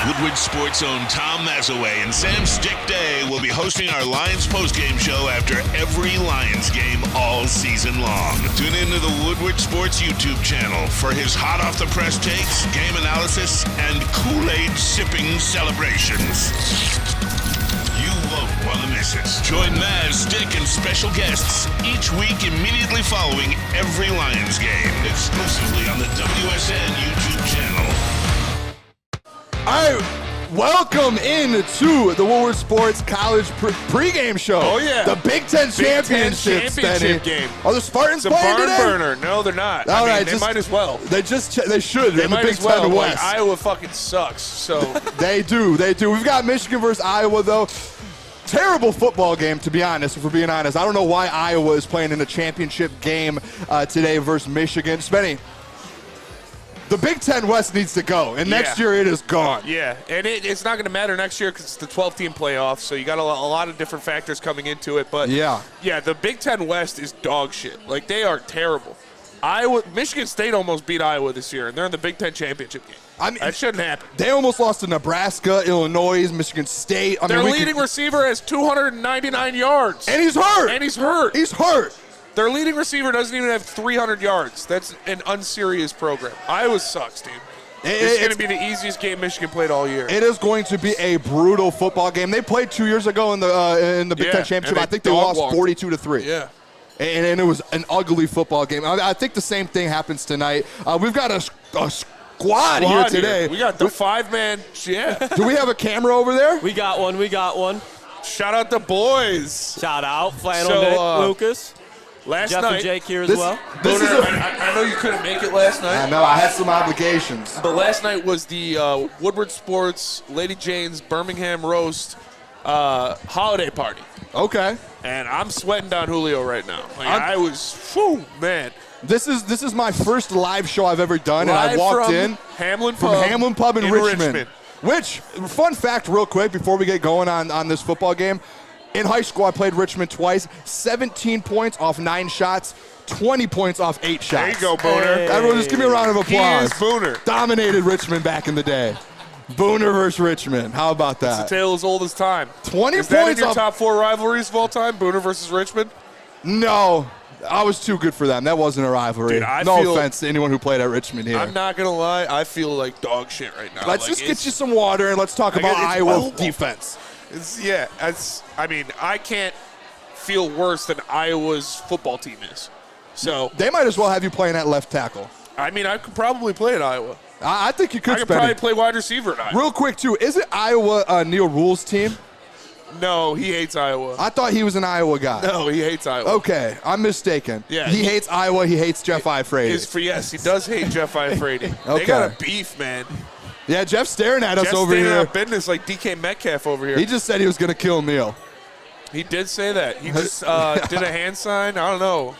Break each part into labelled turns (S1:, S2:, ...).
S1: Woodward Sports' own Tom Mazaway and Sam Stick Day will be hosting our Lions postgame show after every Lions game all season long. Tune into the Woodward Sports YouTube channel for his hot-off-the-press takes, game analysis, and Kool-Aid sipping celebrations. You won't want to miss it. Join Maz, Stick, and special guests each week immediately following every Lions game, exclusively on the WSN YouTube channel.
S2: All right, welcome into the Woodward Sports College pregame show.
S3: Oh, yeah.
S2: The Big Ten Championship
S3: game.
S2: Are the Spartans
S3: It's a
S2: playing
S3: barn
S2: today?
S3: burner. No, they're not.
S2: All right,
S3: they might as well.
S2: They should.
S3: They
S2: in the
S3: might
S2: Big
S3: as well.
S2: Ten West.
S3: Like, Iowa fucking sucks. So
S2: They do. We've got Michigan versus Iowa, though. Terrible football game, to be honest, if we're being honest. I don't know why Iowa is playing in a championship game today versus Michigan. Spenny, the Big Ten West needs to go, and next year it is gone.
S3: yeah, and it's not going to matter next year because it's the 12-team playoff, so you got a lot of different factors coming into it. But yeah, the Big Ten West is dog shit. Like, they are terrible. Michigan State almost beat Iowa this year, and they're in the Big Ten championship game. I mean, that shouldn't happen.
S2: They almost lost to Nebraska, Illinois, Michigan State.
S3: Their leading receiver has 299 yards.
S2: And he's hurt.
S3: Their leading receiver doesn't even have 300 yards. That's an unserious program. Iowa sucks, dude. It's going to be the easiest game Michigan played all year.
S2: It is going to be a brutal football game. They played 2 years ago in the Big Ten Championship. I think they lost 42-3.
S3: Yeah.
S2: And it was an ugly football game. I think the same thing happens tonight. We've got a squad here today.
S3: We got the five-man. Yeah.
S2: Do we have a camera over there?
S4: We got one.
S3: Shout out the boys.
S4: Shout out Flannel Nick, Lucas.
S3: Last
S4: Jeff
S3: night,
S4: and Jake here as well.
S3: I know you couldn't make it last night.
S2: I know, I had some obligations.
S3: But last night was the Woodward Sports Lady Jane's Birmingham Roast holiday party.
S2: Okay.
S3: And I'm sweating down Julio right now. I was, man.
S2: This is my first live show I've ever done, and I walked in
S3: Hamlin
S2: Pub in Richmond. Which, fun fact real quick before we get going on this football game, in high school I played Richmond twice, 17 points off 9 shots, 20 points off 8 shots.
S3: There you go, Booner.
S2: Hey. Everyone just give me a round of applause.
S3: He is Booner.
S2: Dominated Richmond back in the day. Booner versus Richmond. How about that?
S3: It's a tale as old as time.
S2: 20
S3: is
S2: points
S3: that in your
S2: off
S3: top 4 rivalries of all time, Booner versus Richmond?
S2: No. I was too good for them. That wasn't a rivalry.
S3: Dude,
S2: no offense to anyone who played at Richmond here.
S3: I'm not going to lie. I feel like dog shit right now.
S2: Let's just get you some water and let's talk about Iowa defense.
S3: I can't feel worse than Iowa's football team is. So
S2: they might as well have you playing at left tackle.
S3: I mean, I could probably play at Iowa.
S2: I think you could.
S3: I could probably play wide receiver at Iowa.
S2: Real quick, too, is it Iowa Neil Rule's team?
S3: No, he hates Iowa.
S2: I thought he was an Iowa guy.
S3: No, he hates Iowa.
S2: Okay, I'm mistaken.
S3: Yeah,
S2: he hates Iowa. He hates Jeff Ifrady.
S3: Yes, he does hate Jeff Ifrady.
S2: Okay.
S3: They got a beef, man.
S2: Yeah, Jeff's staring at us over here.
S3: Jeff's business like DK Metcalf over here.
S2: He just said he was going to kill Neil.
S3: He did say that. He just did a hand sign. I don't know.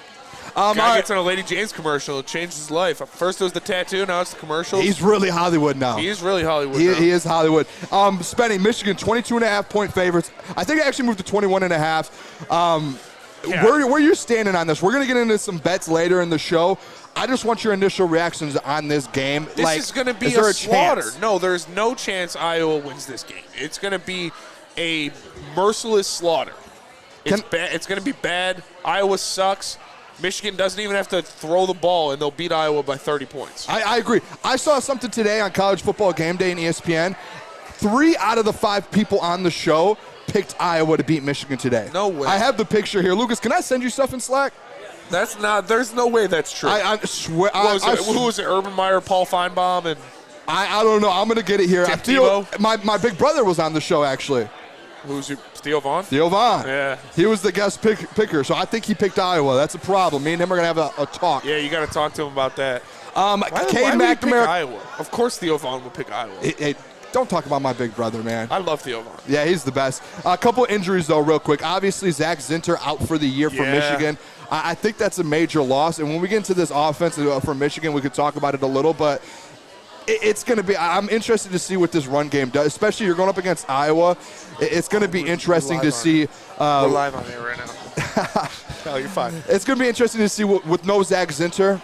S3: Guy gets on a Lady Jane's commercial. It changed his life. First it was the tattoo. Now it's the commercial.
S2: He's really Hollywood now.
S3: He is really Hollywood now.
S2: He is Hollywood. Spenny, Michigan, 22.5-point favorites. I think it actually moved to 21.5. Where you're standing on this? We're going to get into some bets later in the show. I just want your initial reactions on this game.
S3: This is going to be a slaughter. No, there's no chance Iowa wins this game. It's going to be a merciless slaughter. It's going to be bad. Iowa sucks. Michigan doesn't even have to throw the ball, and they'll beat Iowa by 30 points.
S2: I agree. I saw something today on College Football Game Day and ESPN. 3 out of the 5 people on the show picked Iowa to beat Michigan today.
S3: No way.
S2: I have the picture here. Lucas, can I send you stuff in Slack?
S3: There's no way that's true.
S2: I swear.
S3: Who was it? Urban Meyer, Paul Feinbaum, and
S2: I don't know. I'm going to get it here. My big brother was on the show, actually.
S3: Who's your Theo Vaughn?
S2: Theo Vaughn.
S3: Yeah.
S2: He was the guest picker, so I think he picked Iowa. That's a problem. Me and him are going to have a talk.
S3: Yeah, you got to talk to him about that.
S2: Why would he pick
S3: Iowa? Of course Theo Vaughn would pick Iowa.
S2: Don't talk about my big brother, man.
S3: I love Theo Vaughn.
S2: Yeah, he's the best. A couple injuries, though, real quick. Obviously, Zach Zinter out for the year for Michigan. I think that's a major loss. And when we get into this offense for Michigan, we could talk about it a little, but it's going to be – I'm interested to see what this run game does, especially you're going up against Iowa. It's going to be interesting to see
S3: we're live on air right now. No, you're fine.
S2: It's going to be interesting to see with no Zach Zinter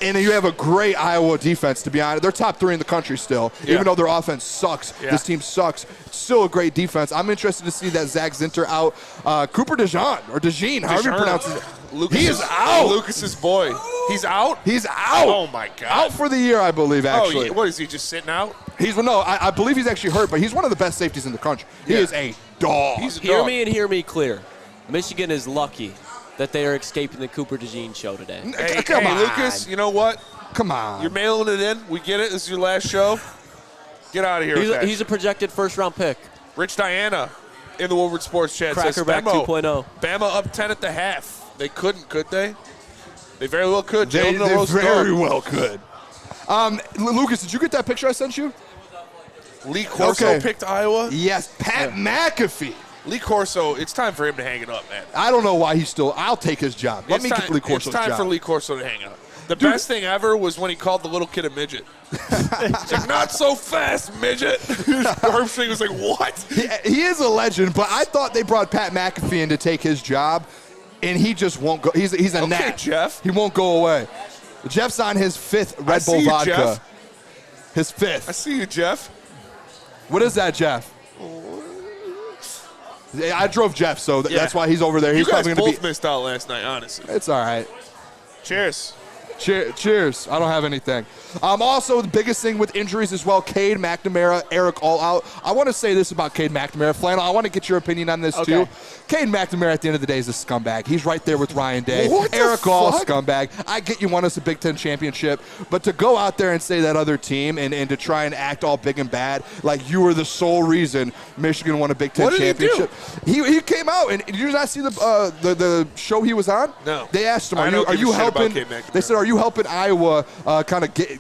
S2: And you have a great Iowa defense, to be honest. They're top 3 in the country still. Yeah. Even though their offense sucks, this team sucks. It's still a great defense. I'm interested to see that Zach Zinter out. Cooper DeJean, or DeJean, however you pronounce it. He is out.
S3: Lucas's boy. He's out?
S2: He's out.
S3: Oh, my God.
S2: Out for the year, I believe, actually.
S3: Oh, what, is he just sitting out?
S2: I believe he's actually hurt, but he's one of the best safeties in the country. He is a dog.
S3: He's a
S4: Hear
S3: dog.
S4: me and hear me clear. Michigan is lucky that they are escaping the Cooper DeJean show today.
S3: Hey,
S2: Come on.
S3: Lucas, you know what?
S2: Come on.
S3: You're mailing it in. We get it. This is your last show. Get out of here.
S4: He's a projected first-round pick.
S3: Rich Diana in the Woodward Sports Chat says,
S4: Crackerback 2.0.
S3: Bama up 10 at the half. They couldn't, could they? They very well could.
S2: They very well could. Lucas, did you get that picture I sent you?
S3: Lee Corso picked Iowa?
S2: Yes, Pat McAfee.
S3: Lee Corso, it's time for him to hang it up, man.
S2: I don't know why he's still – I'll take his job. Let me get Lee Corso's job.
S3: It's time for Lee Corso to hang up. The best thing ever was when he called the little kid a midget. He's like, not so fast, midget. Armstrong was like, what?
S2: He is a legend, but I thought they brought Pat McAfee in to take his job, and he just won't go. He's a gnat.
S3: Jeff.
S2: He won't go away. Jeff's on his 5th Red Bull vodka.
S3: Jeff.
S2: His 5th.
S3: I see you, Jeff.
S2: What is that, Jeff? I drove Jeff, so that's why he's over there. He's
S3: you guys
S2: probably going to
S3: both missed out last night, honestly.
S2: It's all right.
S3: Cheers.
S2: Cheers. I don't have anything. Also, the biggest thing with injuries as well, Cade McNamara, Eric all out. I want to say this about Cade McNamara. Flannel, I want to get your opinion on this, too. Cade McNamara, at the end of the day, is a scumbag. He's right there with Ryan Day. Eric all scumbag. I get you won us a Big Ten championship, but to go out there and say that other team and to try and act all big and bad, like you were the sole reason Michigan won a Big Ten championship. He came out, and did you not see the show he was on?
S3: No.
S2: They asked him, are you helping? They said, are you helping Iowa kind of get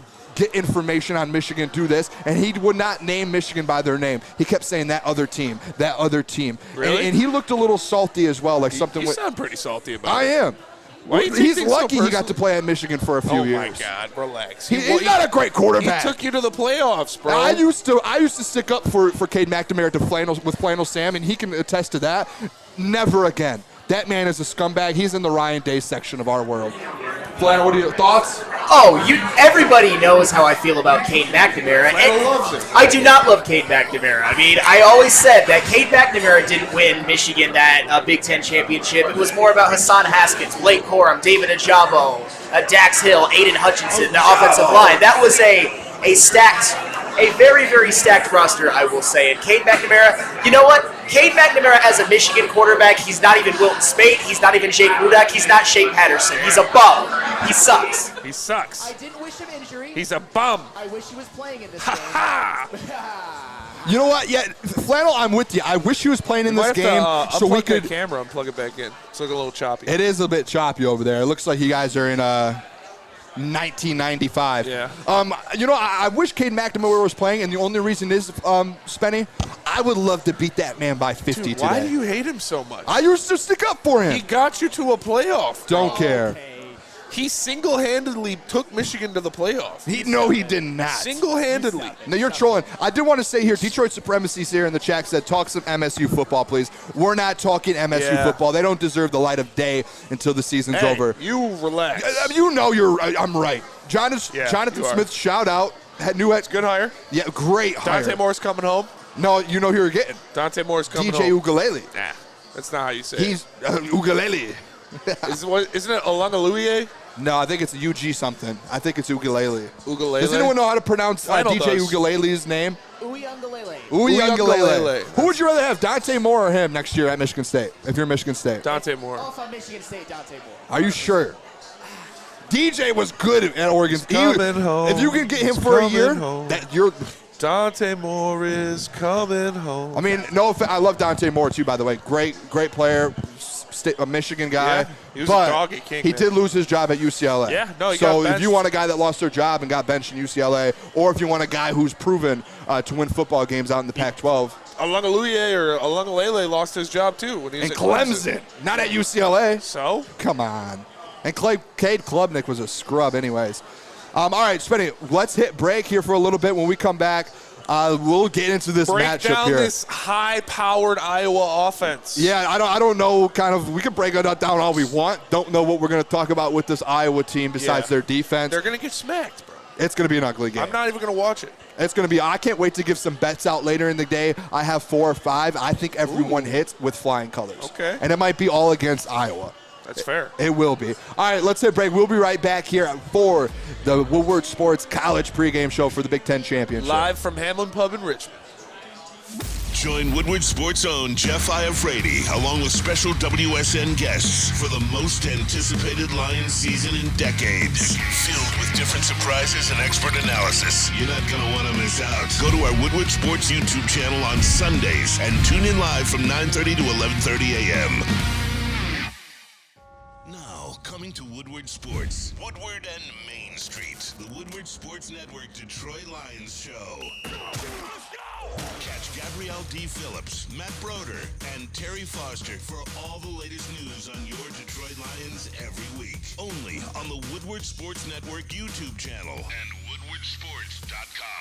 S2: information on Michigan, do this, and he would not name Michigan by their name. He kept saying that other team.
S3: Really?
S2: And he looked a little salty as well, like something.
S3: You sound pretty salty about it.
S2: I am.
S3: Why
S2: he's lucky he got to play at Michigan for a few years.
S3: Oh my God, relax.
S2: He's not a great quarterback.
S3: He took you to the playoffs, bro.
S2: I used to stick up for Cade McNamara with Flannel Sam, and he can attest to that. Never again. That man is a scumbag. He's in the Ryan Day section of our world. Flannel, what are your thoughts?
S5: Oh, everybody knows how I feel about Cade McNamara.
S3: Flannel loves it.
S5: I do not love Cade McNamara. I mean, I always said that Cade McNamara didn't win Michigan that Big Ten championship. It was more about Hassan Haskins, Blake Corum, David Ajabo, Dax Hill, Aiden Hutchinson, the offensive line. That was a very, very stacked roster, I will say. And Cade McNamara, you know what? Cade McNamara as a Michigan quarterback, he's not even Wilton Spate. He's not even Jake Rudak. He's not Shea Patterson. He's a bum. He sucks.
S3: He sucks.
S6: I didn't wish him injury.
S3: He's a bum.
S6: I wish he was playing in this
S3: game.
S2: You know what? Yeah, Flannel, I'm with you. I wish he was playing in this game so we could.
S3: The camera and plug it back in. It's like a little choppy.
S2: It is a bit choppy over there. It looks like you guys are in 1995.
S3: Yeah.
S2: You know, I wish Cade McNamara was playing, and the only reason is, Spenny, I would love to beat that man by 50 today.
S3: Why do you hate him so much?
S2: I used to stick up for him.
S3: He got you to a playoff.
S2: Don't care.
S3: He single-handedly took Michigan to the playoffs.
S2: No, he did not.
S3: Single-handedly.
S2: No, you're trolling. I did want to say here, Detroit Supremacy's here in the chat said, talk some MSU football, please. We're not talking MSU football. They don't deserve the light of day until the season's over.
S3: You relax.
S2: You know I'm right. Jonathan Smith, shout out.
S3: It's good hire.
S2: Yeah, great hire.
S3: Dante Moore's coming home.
S2: No, you know who you're getting.
S3: Dante Moore's coming
S2: DJ
S3: home.
S2: Ugalele.
S3: Nah, that's not how you say it.
S2: He's Ugalele.
S3: Isn't it Olungaluye?
S2: No, I think it's UG something. I think it's Ugalele.
S3: Ugalele?
S2: Does anyone know how to pronounce DJ Ugalele's name? Uyunglele. Who would you rather have, Dante Moore or him next year at Michigan State, if you're Michigan State?
S3: Dante Moore.
S6: Oh, if I'm Michigan State, Dante Moore.
S2: Are you sure? DJ was good at Oregon.
S3: Home.
S2: If you can get him for a year,
S3: Dante Moore is coming home.
S2: I mean, I love Dante Moore too, by the way. Great player, a Michigan guy.
S3: Yeah, he was
S2: but
S3: a dog at King.
S2: He did lose his job at UCLA.
S3: Yeah, no, he got
S2: So
S3: benched.
S2: if you want a guy that lost their job and got benched in UCLA, or if you want a guy who's proven to win football games out in the Pac-12.
S3: Olungaluye or Olungalele lost his job too when he was
S2: at
S3: Clemson.
S2: Not at UCLA.
S3: So?
S2: Come on. And Cade Klubnik was a scrub anyways. All right, Spenny, let's hit break here for a little bit. When we come back, We'll get into this matchup here.
S3: Break down this high-powered Iowa offense.
S2: Yeah, I don't know. We can break it down all we want. Don't know what we're going to talk about with this Iowa team besides their defense.
S3: They're going to get smacked, bro.
S2: It's going to be an ugly game.
S3: I'm not even going to watch it.
S2: It's going to be. I can't wait to give some bets out later in the day. I have 4 or 5. I think everyone hits with flying colors.
S3: Okay.
S2: And it might be all against Iowa.
S3: That's fair.
S2: It will be. All right, let's hit break. We'll be right back here for the Woodward Sports College pregame show for the Big Ten Championship.
S3: Live from Hamlin Pub in Richmond.
S1: Join Woodward Sports' own Jeff Iafrate along with special WSN guests for the most anticipated Lions season in decades. Filled with different surprises and expert analysis. You're not going to want to miss out. Go to our Woodward Sports YouTube channel on Sundays and tune in live from 9:30 to 11:30 a.m. Now, coming to Woodward Sports, Woodward and Main Street, the Woodward Sports Network Detroit Lions show. Catch Gabrielle D. Phillips, Matt Broder, and Terry Foster for all the latest news on your Detroit Lions every week. Only on the Woodward Sports Network YouTube channel and woodwardsports.com.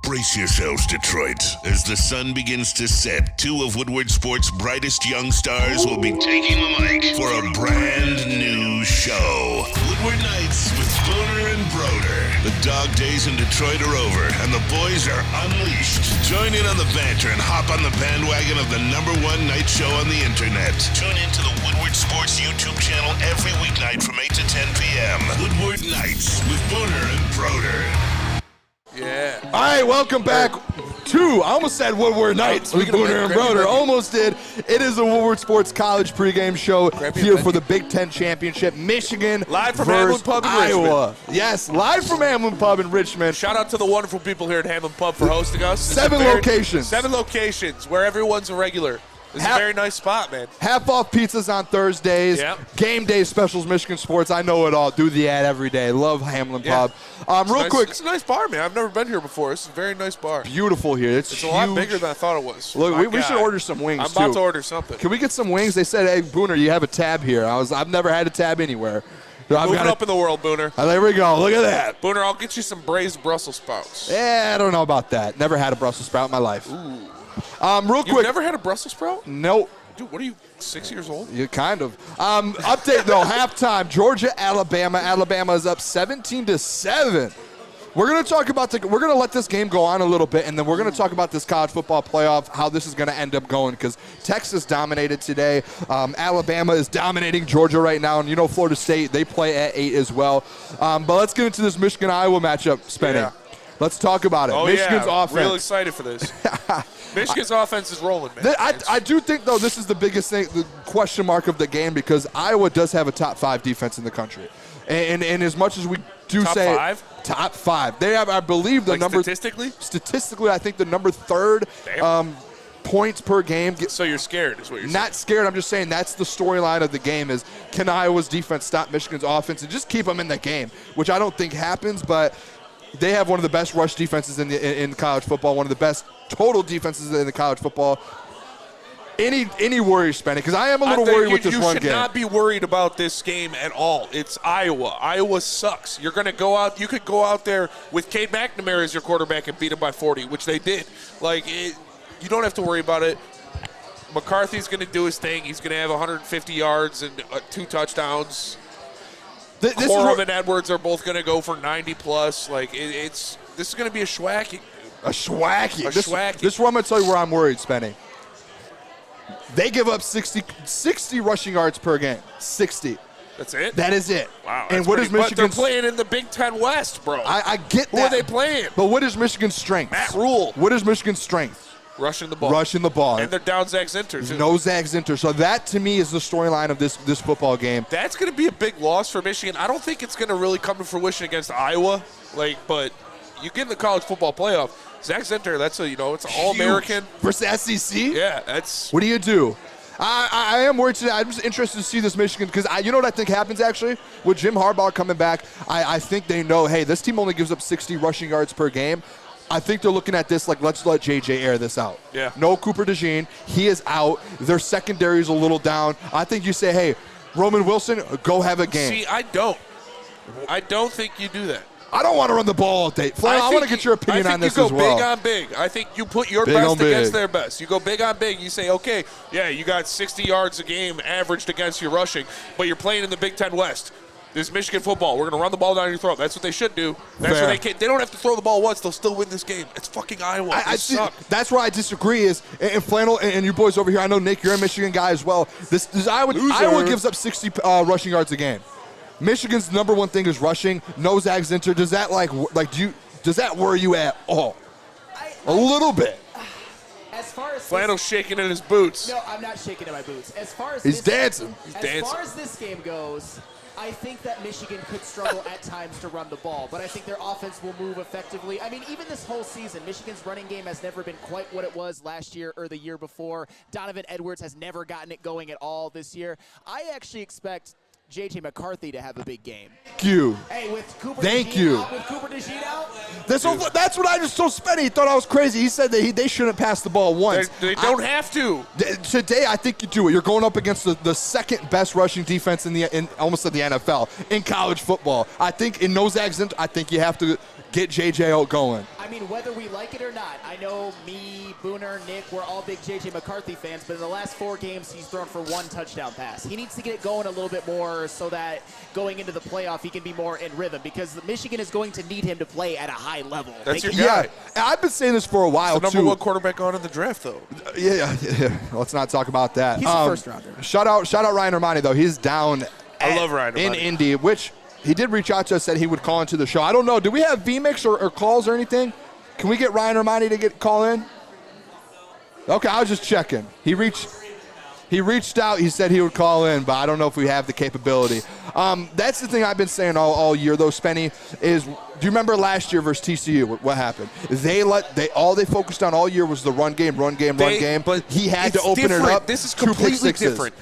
S1: Brace yourselves, Detroit. As the sun begins to set, 2 of Woodward Sports' brightest young stars will be taking the mic for a brand new show. Woodward Nights with Booner and Broder. The dog days in Detroit are over, and the boys are unleashed. Join in on the banter and hop on the bandwagon of the #1 night show on the internet. Tune into the Woodward Sports YouTube channel every weeknight from 8 to 10 p.m. Woodward Nights with Booner and Broder.
S3: Yeah.
S2: All right, welcome back to, I almost said Woodward Nights with Booner and Broder. Almost did. It is the Woodward Sports College pregame show here for the Big Ten Championship. Michigan
S3: live from Hamlin Pub in
S2: Iowa.
S3: Richmond.
S2: Yes, live from Hamlin Pub in Richmond.
S3: Shout out to the wonderful people here at Hamlin Pub for hosting us.
S2: 7 locations.
S3: 7 locations where everyone's a regular. This is a very nice spot, man.
S2: Half-off pizzas on Thursdays.
S3: Yep.
S2: Game day specials, Michigan Sports. I know it all. Do the ad every day. Love Hamlin Pub. Real quick.
S3: It's a nice bar, man. I've never been here before. It's a very nice bar.
S2: Beautiful here. It's
S3: a
S2: huge.
S3: lot bigger than I thought it was.
S2: Look, we should order some wings,
S3: I'm about to order something.
S2: Can we get some wings? They said, hey, Booner, you have a tab here. I've never had a tab anywhere.
S3: Moving up in the world, Booner.
S2: Oh, there we go. Look at that.
S3: Booner, I'll get you some braised Brussels sprouts.
S2: Yeah, I don't know about that. Never had a Brussels sprout in my life.
S3: Ooh.
S2: Real quick.
S3: You've never had a Brussels sprout?
S2: Nope.
S3: Dude, what are you, 6 years old?
S2: Yeah, kind of. Update, though, halftime. Georgia, Alabama. Alabama is up 17-7. We're going to talk about we're going to let this game go on a little bit, and then we're going to talk about this college football playoff, how this is going to end up going, because Texas dominated today. Alabama is dominating Georgia right now, and you know Florida State, they play at 8 as well. But let's get into this Michigan-Iowa matchup, Spenny. Yeah. Let's talk about it. Michigan's offense.
S3: Real excited for this. Michigan's offense is rolling, man.
S2: I do think, though, this is the biggest thing, the question mark of the game, because Iowa does have a top 5 defense in the country. And as much as we do
S3: top
S2: say
S3: 5?
S2: Top 5. They have, I believe, the number. Statistically, I think the number 3rd points per game.
S3: So you're scared, is what you're saying.
S2: Not scared. I'm just saying that's the storyline of the game is, can Iowa's defense stop Michigan's offense and just keep them in the game, which I don't think happens, but they have one of the best rush defenses in college football, one of the best total defenses in the college football. Any worries, Spenny? Because I am a little worried with this run game.
S3: You should not be worried about this game at all. It's Iowa. Iowa sucks. You're going to go out. You could go out there with Cade McNamara as your quarterback and beat them by 40, which they did. You don't have to worry about it. McCarthy's going to do his thing. He's going to have 150 yards and 2 touchdowns. Corum and Edwards are both going to go for 90-plus. This is going to be a schwacky.
S2: A schwacky. This one, I'm going to tell you where I'm worried, Spenny. They give up 60 rushing yards per game. 60.
S3: That's it?
S2: That is it.
S3: Wow.
S2: And what is Michigan?
S3: They're playing in the Big Ten West, bro.
S2: I get that.
S3: Who are they playing?
S2: But what is Michigan's strength?
S3: Matt Rule.
S2: What is Michigan's strength?
S3: Rushing the ball. And they're down Zach Zinter, too.
S2: No Zach Zinter. So that, to me, is the storyline of this football game.
S3: That's going to be a big loss for Michigan. I don't think it's going to really come to fruition against Iowa. But you get in the college football playoff. Zach Zinter, it's an All-American.
S2: Versus SEC?
S3: Yeah, that's.
S2: What do? I am worried today. I'm just interested to see this Michigan because you know what I think happens actually with Jim Harbaugh coming back. I think they know, hey, this team only gives up 60 rushing yards per game. I think they're looking at this like, let's let JJ air this out.
S3: Yeah.
S2: No Cooper DeJean. He is out. Their secondary is a little down. I think you say, hey, Roman Wilson, go have a game.
S3: See, I don't think you do that.
S2: I don't want to run the ball all day. Flannel, I want to get your opinion on this as well.
S3: I think you go big on big. I think you put your best against their best. You go big on big. You say, okay, yeah, you got 60 yards a game averaged against your rushing, but you're playing in the Big Ten West. This is Michigan football. We're going to run the ball down your throat. That's what they should do. That's what they can't. They don't have to throw the ball once. They'll still win this game. It's fucking Iowa. They suck.
S2: That's where I disagree is, and Flannel and you boys over here, I know, Nick, you're a Michigan guy as well. This Iowa gives up 60 rushing yards a game. Michigan's number one thing is rushing. No Zach Zinter. Does that does that worry you at all? A little bit.
S6: As far as
S3: Flannel's shaking in his boots.
S6: No, I'm not shaking in my boots. As far as
S2: he's dancing.
S6: As far as this game goes, I think that Michigan could struggle at times to run the ball, but I think their offense will move effectively. I mean, even this whole season, Michigan's running game has never been quite what it was last year or the year before. Donovan Edwards has never gotten it going at all this year. I actually expect J.J. McCarthy to have a big game.
S2: Thank you.
S6: Hey, with Cooper
S2: Thank
S6: DeJean
S2: you.
S6: Out, with Cooper DeJean out?
S2: That's what I just told Spenny. He thought I was crazy. He said that they shouldn't pass the ball once.
S3: They don't have to.
S2: Today, I think you do it. You're going up against the second best rushing defense in almost in the NFL in college football. I think in Zach Zinter, I think you have to get J.J. out going.
S6: I mean, whether we like it or not, I know me, Booner, Nick, we're all big J.J. McCarthy fans, but in the last 4 games, he's thrown for 1 touchdown pass. He needs to get it going a little bit more so that going into the playoff, he can be more in rhythm because Michigan is going to need him to play at a high level.
S3: That's your guy.
S2: Yeah, I've been saying this for a while,
S3: too. Number 1 quarterback on in the draft, though.
S2: Yeah. Let's not talk about that.
S6: He's a first-rounder.
S2: Shout out Ryan Ermanni, though. He's down
S3: I love Ryan Ermanni.
S2: in Indy, which he did reach out to us, said he would call into the show. I don't know. Do we have VMix or calls or anything? Can we get Ryan Ermanni to call in? Okay, I was just checking. He reached out. He said he would call in, but I don't know if we have the capability. That's the thing I've been saying all year, though, Spenny, is do you remember last year versus TCU? What happened? All they focused on all year was the run game. But he had to open it up.
S3: This is completely different.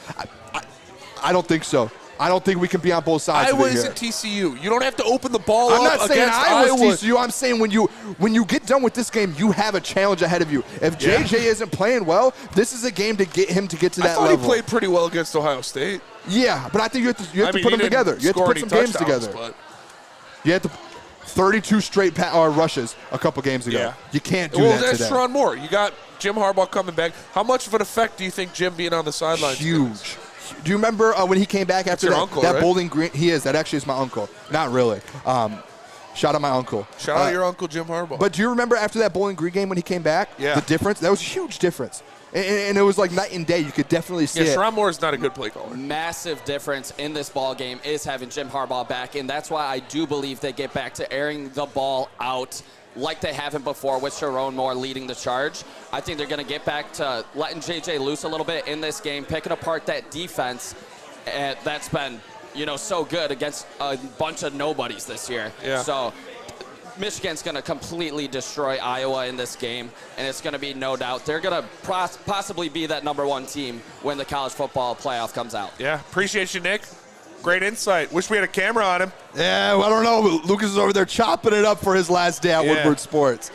S2: I don't think so. I don't think we can be on both sides of it here.
S3: Iowa isn't TCU. You don't have to open the ball
S2: I'm
S3: up
S2: not saying
S3: against
S2: Iowa's
S3: Iowa.
S2: TCU. I'm saying when you get done with this game, you have a challenge ahead of you. If JJ isn't playing well, this is a game to get him to get to that level.
S3: I thought he played pretty well against Ohio State.
S2: Yeah, but I think you have to put them together. You have to put some games together.
S3: But
S2: you have to 32 straight rushes a couple games ago. Yeah. You can't do that today.
S3: Well, that's Sharon Moore. You got Jim Harbaugh coming back. How much of an effect do you think Jim being on the sidelines
S2: Huge. Do you remember when he came back after
S3: uncle,
S2: that
S3: right?
S2: Bowling Green? He is. That actually is my uncle. Not really. Shout out my uncle.
S3: Shout out your uncle, Jim Harbaugh.
S2: But do you remember after that Bowling Green game when he came back?
S3: Yeah.
S2: The difference? That was a huge difference. And it was like night and day. You could definitely see it.
S3: Sharon Moore is not a good play caller.
S4: Massive difference in this ball game is having Jim Harbaugh back, and that's why I do believe they get back to airing the ball out like they haven't before with Sharon Moore leading the charge. I think they're going to get back to letting JJ loose a little bit in this game, picking apart that defense that's been, so good against a bunch of nobodies this year.
S3: Yeah.
S4: So Michigan's going to completely destroy Iowa in this game, and it's going to be no doubt. They're going to possibly be that number 1 team when the college football playoff comes out.
S3: Yeah, appreciate you, Nick. Great insight. Wish we had a camera on him.
S2: Yeah, well, I don't know. Lucas is over there chopping it up for his last day at Woodward Sports.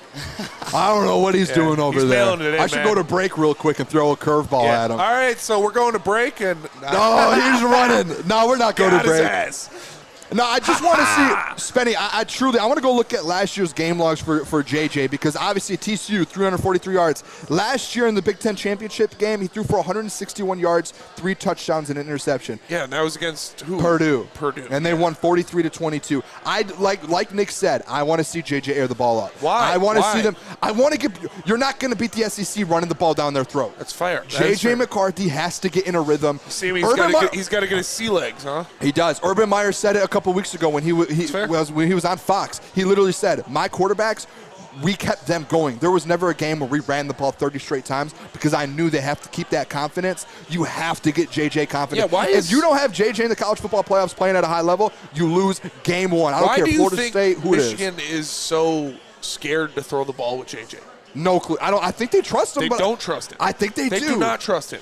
S2: I don't know what he's doing over there. I should go to break real quick and throw a curveball at him.
S3: All right, so we're going to break. And
S2: no, he's running. No, we're not going to break.
S3: His ass.
S2: No, I just want to see, Spenny, I want to go look at last year's game logs for JJ because obviously TCU, 343 yards. Last year in the Big Ten championship game, he threw for 161 yards, 3 touchdowns, and an interception.
S3: Yeah, and that was against who?
S2: Purdue.
S3: And
S2: they won 43-22. Like Nick said, I want to see JJ air the ball up.
S3: Why?
S2: I want to see them. You're not going to beat the SEC running the ball down their throat.
S3: That's fair.
S2: JJ McCarthy has to get in a rhythm.
S3: See, he's got to get his sea legs, huh?
S2: He does. Urban Meyer said it a couple weeks ago when he was on Fox. He literally said, my quarterbacks, we kept them going. There was never a game where we ran the ball 30 straight times because I knew they have to keep that confidence. You have to get JJ confident.
S3: Yeah,
S2: if you don't have JJ in the college football playoffs playing at a high level, you lose game 1. I don't care, Florida State, who
S3: Michigan is so scared to throw the ball with JJ?
S2: No clue. I think they trust him.
S3: They don't trust him.
S2: I think they do.
S3: They do not trust him.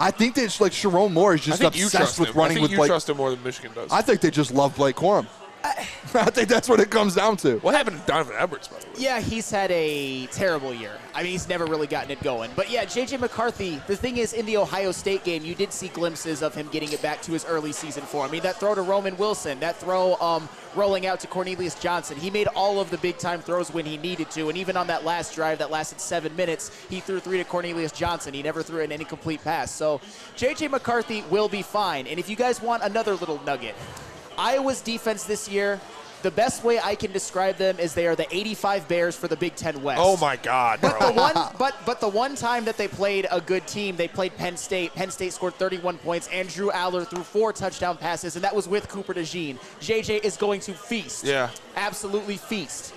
S2: I think that it's like Sharon Moore is just obsessed with running with Blake.
S3: You trust him more than Michigan does.
S2: I think they just love Blake Corum. I think that's what it comes down to.
S3: What happened to Donovan Edwards, by the way?
S6: Yeah, he's had a terrible year. I mean, he's never really gotten it going. But yeah, J.J. McCarthy, the thing is, in the Ohio State game, you did see glimpses of him getting it back to his early season form. I mean, that throw to Roman Wilson, that throw rolling out to Cornelius Johnson. He made all of the big-time throws when he needed to. And even on that last drive that lasted 7 minutes, he threw 3 to Cornelius Johnson. He never threw an incomplete pass. So J.J. McCarthy will be fine. And if you guys want another little nugget, Iowa's defense this year, the best way I can describe them is they are the 85 Bears for the Big Ten West.
S3: Oh, my God, bro.
S6: But the one time that they played a good team, they played Penn State. Penn State scored 31 points, and Drew Aller threw 4 touchdown passes, and that was with Cooper DeJean. JJ is going to feast.
S3: Yeah.
S6: Absolutely feast.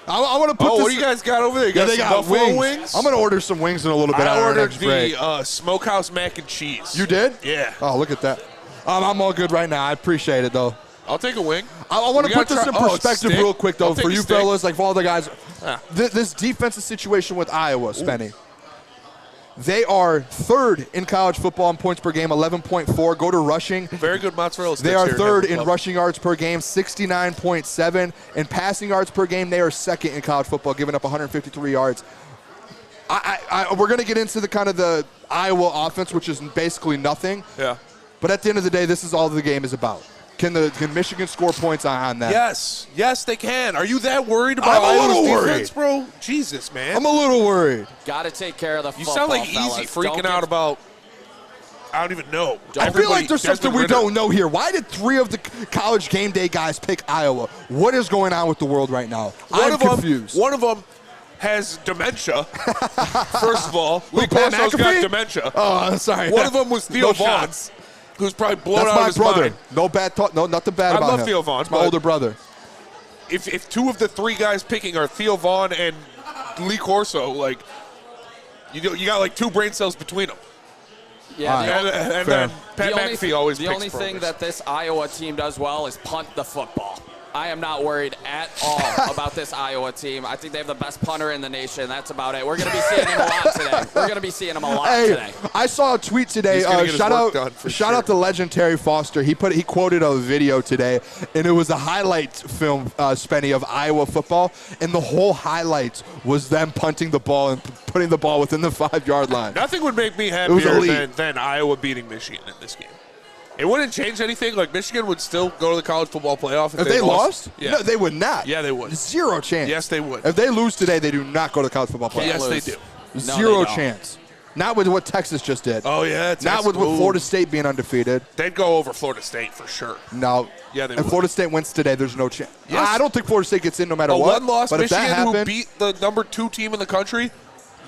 S2: I want to put this.
S3: What do you guys got over there? You got
S2: they
S3: some
S2: got
S3: buffalo
S2: wings.
S3: wings?
S2: I'm going to order some wings in a little bit.
S3: I ordered
S2: the
S3: smokehouse mac and cheese.
S2: You did?
S3: Yeah.
S2: Oh, look at that. I'm all good right now. I appreciate it, though.
S3: I'll take a wing.
S2: I want to put this in perspective real quick, though, for you fellas, like for all the guys.
S3: Yeah.
S2: This defensive situation with Iowa, Spenny. They are 3rd in college football in points per game, 11.4. Go to rushing.
S3: Very good mozzarella sticks.
S2: They are
S3: here
S2: 3rd in rushing yards per game, 69.7. In passing yards per game, they are 2nd in college football, giving up 153 yards. We're going to get into the kind of the Iowa offense, which is basically nothing.
S3: Yeah.
S2: But at the end of the day, this is all the game is about. Can Michigan score points on that?
S3: Yes, they can. Are you that worried about Iowa's defense, bro? Jesus, man.
S2: I'm a little worried.
S4: Got to take care of the football,
S3: You sound like
S4: fellas.
S3: Easy freaking out about, I don't even know.
S2: I feel like there's something we don't know here. Why did 3 of the college game day guys pick Iowa? What is going on with the world right now? I'm confused.
S3: One of them has dementia. First of all, Lee
S2: Pat
S3: Corso's
S2: McAfee?
S3: got dementia.
S2: Oh, I'm sorry.
S3: One of them was Theo
S2: No
S3: Vaughn,
S2: shots.
S3: who's probably blown
S2: That's
S3: out of
S2: my
S3: his
S2: brother.
S3: mind.
S2: No bad talk. No, nothing bad about him.
S3: I love Theo Vaughn.
S2: It's my older brother.
S3: If 2 of the 3 guys picking are Theo Vaughn and Lee Corso, like you got like 2 brain cells between them.
S4: Yeah,
S3: And then Pat McAfee always picks
S4: the only thing that this Iowa team does well is punt the football. I am not worried at all about this Iowa team. I think they have the best punter in the nation. That's about it. We're going to be seeing him a lot today. We're going to be seeing him a lot today.
S2: I saw a tweet today. Shout out to legend Terry Foster. He quoted a video today, and it was a highlight film, Spenny, of Iowa football, and the whole highlights was them punting the ball and putting the ball within the 5-yard line.
S3: Nothing would make me happier than Iowa beating Michigan in this game. It wouldn't change anything. Like, Michigan would still go to the college football playoff if
S2: they lost?
S3: Yeah.
S2: No, they would not.
S3: Yeah, they would.
S2: 0 chance.
S3: Yes, they would.
S2: If they lose today, they do not go to the college football playoff.
S3: Yes, they do.
S4: No,
S2: 0 chance. Not with what Texas just did.
S3: Oh, yeah.
S2: Not with Florida State being undefeated.
S3: They'd go over Florida State for sure.
S2: No.
S3: Yeah, they
S2: would. If Florida State wins today, there's no chance.
S3: Yes.
S2: I don't think Florida State gets in no matter what.
S3: A one-loss
S2: but
S3: Michigan
S2: if that happened,
S3: who beat the number 2 team in the country,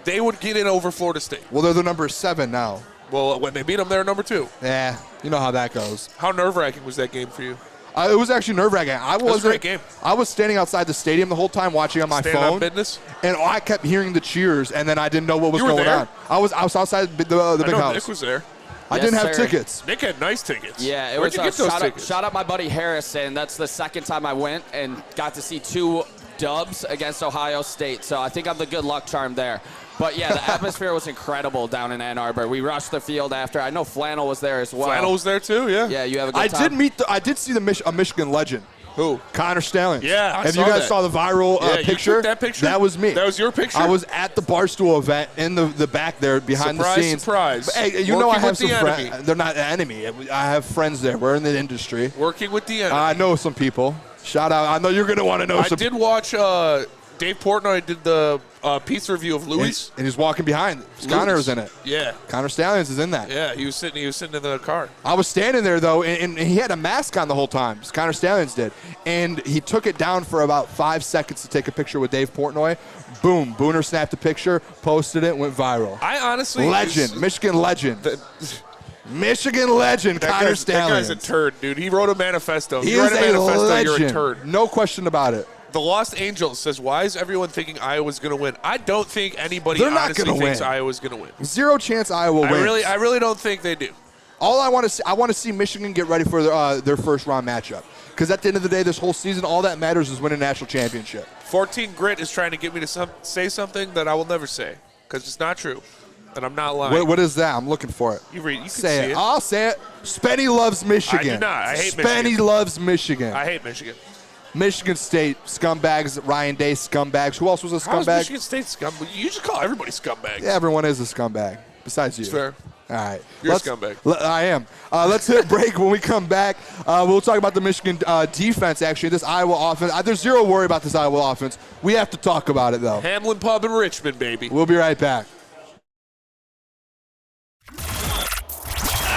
S3: they would get in over Florida State.
S2: Well, they're the number 7 now.
S3: Well, when they beat them, they're number 2.
S2: Yeah, you know how that goes.
S3: How nerve-wracking was that game for you?
S2: It was actually nerve-wracking.
S3: It was a great game.
S2: I was standing outside the stadium the whole time watching on my
S3: Standing
S2: phone.
S3: on business?
S2: And I kept hearing the cheers, and then I didn't know what was going on. I was outside the big house.
S3: Nick was there.
S2: I didn't have tickets.
S3: Nick had nice tickets.
S4: Yeah,
S3: Where'd you get those tickets?
S4: Shout out my buddy Harrison. That's the second time I went and got to see 2 dubs against Ohio State. So I think I'm the good luck charm there. But, yeah, the atmosphere was incredible down in Ann Arbor. We rushed the field after. I know Flannel was there as well.
S3: Flannel was there, too, yeah.
S4: Yeah, you have a good time.
S2: I did see a Michigan legend.
S3: Who?
S2: Connor Stallions.
S3: Yeah,
S2: If you guys saw the viral picture,
S3: you took that picture?
S2: That was me.
S3: That was your picture?
S2: I was at the Barstool event in the back there behind the scenes.
S3: Surprise.
S2: But, hey, you know I have some friends. They're not an enemy. I have friends there. We're in the industry.
S3: Working with the enemy.
S2: I know some people. Shout out. I know you're going to want to know some.
S3: I did watch Dave Portnoy did the pizza review of Louis.
S2: And he's walking behind. Connor was in it.
S3: Yeah.
S2: Connor Stallions is in that.
S3: Yeah, he was sitting in the car.
S2: I was standing there, though, and he had a mask on the whole time. Connor Stallions did. And he took it down for about 5 seconds to take a picture with Dave Portnoy. Boom. Booner snapped a picture, posted it, went viral.
S3: I honestly...
S2: Michigan legend. Michigan legend, Connor Stallions.
S3: That guy's a turd, dude. He wrote a manifesto.
S2: He is a legend.
S3: You're a turd.
S2: No question about it.
S3: The Lost Angels says, why is everyone thinking Iowa's going to win? I don't think anybody honestly thinks Iowa's going to win. 0 chance Iowa wins. I really don't think they do. All I want to see Michigan get ready for their first round matchup. Because at the end of the day, this whole season, all that matters is winning a national championship. 14 Grit is trying to get me to say something that I will never say because it's not true. And I'm not lying. What is that? I'm looking for it. You can say it. I'll say it. Spenny loves Michigan. I do not. I hate Michigan. Spenny loves Michigan. I hate Michigan.
S2: Michigan State scumbags, Ryan Day scumbags. Who else was a scumbag?
S3: How is Michigan State scumbag? You just call everybody scumbags.
S2: Yeah, everyone is a scumbag, besides you.
S3: It's fair.
S2: All right.
S3: You're a scumbag.
S2: I am. Let's hit break. When we come back, we'll talk about the Michigan defense, actually. This Iowa offense. There's zero worry about this Iowa offense. We have to talk about it, though.
S3: Hamlin Pub in Richmond, baby.
S2: We'll be right back.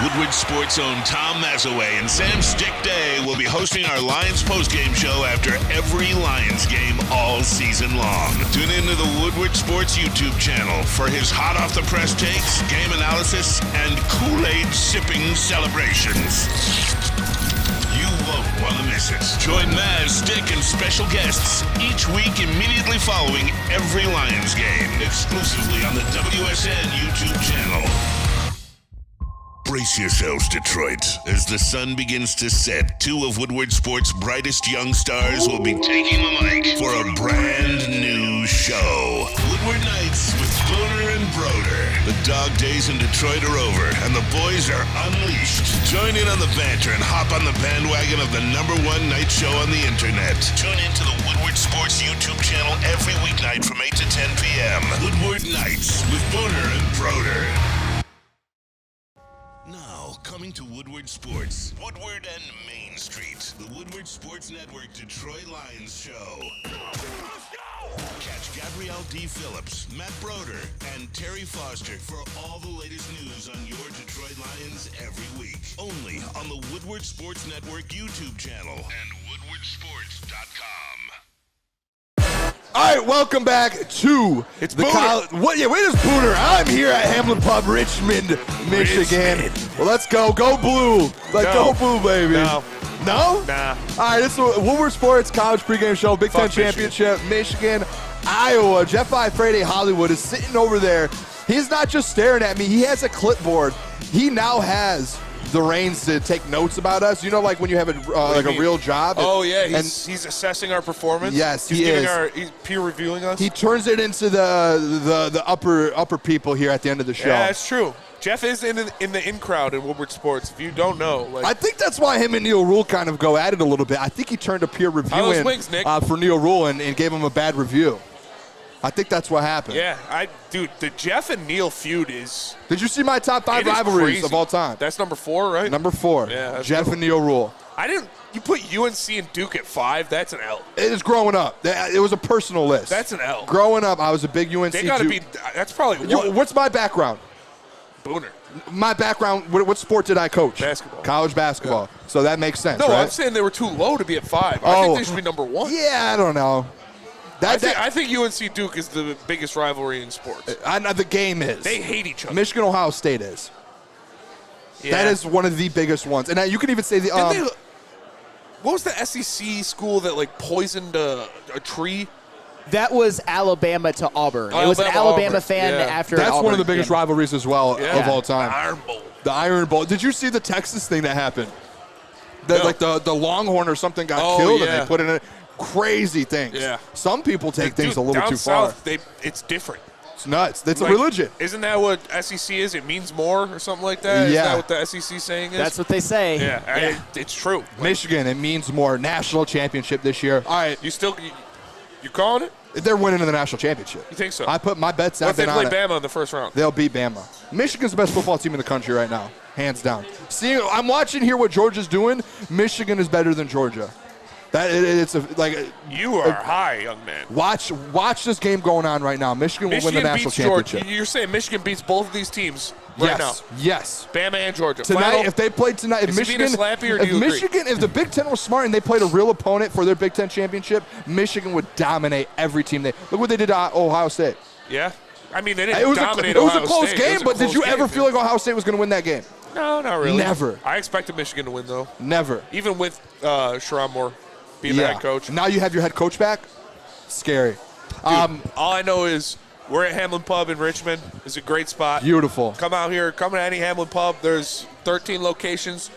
S1: Woodward Sports' own Tom Mazaway and Sam Stick Day will be hosting our Lions postgame show after every Lions game all season long. Tune into the Woodward Sports YouTube channel for his hot-off-the-press takes, game analysis, and Kool-Aid sipping celebrations. You won't want to miss it. Join Maz, Stick, and special guests each week immediately following every Lions game, exclusively on the WSN YouTube channel. Brace yourselves, Detroit. As the sun begins to set, two of Woodward Sports' brightest young stars will be taking the mic for a brand new show. Woodward Nights with Booner and Broder. The dog days in Detroit are over, and the boys are unleashed. Join in on the banter and hop on the bandwagon of the #1 night show on the internet. Tune into the Woodward Sports YouTube channel every weeknight from 8 to 10 p.m. Woodward Nights with Booner and Broder. Now, coming to Woodward Sports, Woodward and Main Street, the Woodward Sports Network Detroit Lions show. Let's go! Catch Gabrielle D. Phillips, Matt Broder, and Terry Foster for all the latest news on your Detroit Lions every week. Only on the Woodward Sports Network YouTube channel and woodwardsports.com.
S2: All right, welcome back to
S3: It's
S2: the
S3: Booner.
S2: Wait is Booner? I'm here at Hamlin Pub, Richmond, Michigan. Well, let's go. Go blue. Go blue, baby.
S3: No.
S2: No?
S3: Nah.
S2: All right, this is Woodward Sports College pregame show, Big Ten Championship, Michigan, Iowa. Jeff Friday Hollywood is sitting over there. He's not just staring at me. He has a clipboard. He now has the reins to take notes about us. You know, like when you have a real job.
S3: Oh, yeah. He's assessing our performance.
S2: Yes,
S3: he's peer reviewing us.
S2: He turns it into the upper people here at the end of the show.
S3: Yeah, it's true. Jeff is in the in crowd in Woodward Sports. If you don't know,
S2: I think that's why him and Neil Rule kind of go at it a little bit. I think he turned a peer review in for Neil Rule and gave him a bad review. I think that's what happened.
S3: Yeah, the Jeff and Neil feud is.
S2: Did you see my top 5 rivalries of all time?
S3: That's number 4, right?
S2: Number 4.
S3: Yeah,
S2: Jeff and Neil Rule.
S3: You put UNC and Duke at 5. That's an L.
S2: It is growing up. It was a personal list.
S3: That's an L.
S2: Growing up, I was a big UNC.
S3: They got to be. That's probably one.
S2: What's my background?
S3: Booner.
S2: My background. What sport did I coach?
S3: Basketball.
S2: College basketball. Yeah. So that makes sense.
S3: No,
S2: right?
S3: I'm saying they were too low to be at 5. I think they should be number 1.
S2: Yeah, I don't know.
S3: I think UNC Duke is the biggest rivalry in sports.
S2: I know the game is.
S3: They hate each other.
S2: Michigan Ohio State is. Yeah. That is one of the biggest ones. And you can even say
S3: what was the SEC school that poisoned a tree?
S6: That was Alabama to Auburn. It was an Alabama fan after
S2: That's
S6: Auburn
S2: one of the biggest rivalries as well of all time.
S3: The Iron Bowl.
S2: The Iron Bowl. Did you see the Texas thing that happened? The Longhorn or something got killed and they put in crazy things.
S3: Yeah.
S2: Some people take things a little too
S3: south,
S2: far.
S3: It's different.
S2: It's nuts. It's a religion.
S3: Isn't that what SEC is? It means more or something like that?
S2: Yeah.
S3: Isn't that what the SEC saying is?
S6: That's what they say.
S3: Yeah. It's true.
S2: Michigan, it means more. National championship this year. All right.
S3: You calling it?
S2: They're winning the national championship.
S3: You think so?
S2: I put my bets out.
S3: What if they play Bama in the first round?
S2: They'll beat Bama. Michigan's the best football team in the country right now, hands down. See, I'm watching here what Georgia's doing. Michigan is better than Georgia.
S3: You are high, young man.
S2: Watch this game going on right now. Michigan will win the national championship.
S3: Georgia. You're saying Michigan beats both of these teams right now?
S2: Yes.
S3: Bama and Georgia.
S2: Tonight, if they played tonight, if Michigan, if the Big Ten was smart and they played a real opponent for their Big Ten championship, Michigan would dominate every team. Look what they did to Ohio State.
S3: Yeah. I mean, they didn't dominate Ohio State.
S2: It was a close game, but did you ever feel like Ohio State was going to win that game?
S3: No, not really.
S2: Never.
S3: I expected Michigan to win, though.
S2: Never.
S3: Even with Sherrod Moore being the head coach.
S2: Now you have your head coach back? Scary.
S3: Dude, all I know is we're at Hamlin Pub in Richmond. It's a great spot.
S2: Beautiful.
S3: Come out here. Come to any Hamlin Pub. There's 13 locations.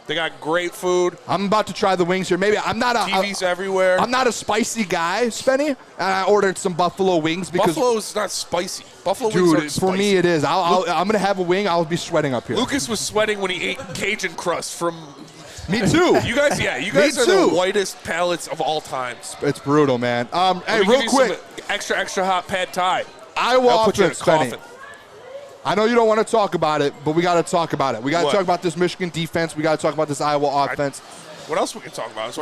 S3: They got great food.
S2: I'm about to try the wings here. Maybe I'm not
S3: TVs everywhere.
S2: I'm not a spicy guy, Spenny. And I ordered some buffalo wings because
S3: Buffalo's not spicy. Buffalo wings aren't spicy.
S2: For me it is. I'm gonna have a wing. I'll be sweating up here.
S3: Lucas was sweating when he ate Cajun crust from
S2: Me too.
S3: You guys are the whitest palates of all time.
S2: It's brutal, man. Hey, real quick.
S3: Extra hot pad thai.
S2: Iowa offense, Benny. I know you don't want to talk about it, but we got to talk about it. We got to talk about this Michigan defense. We got to talk about this Iowa offense.
S3: What else we can talk about?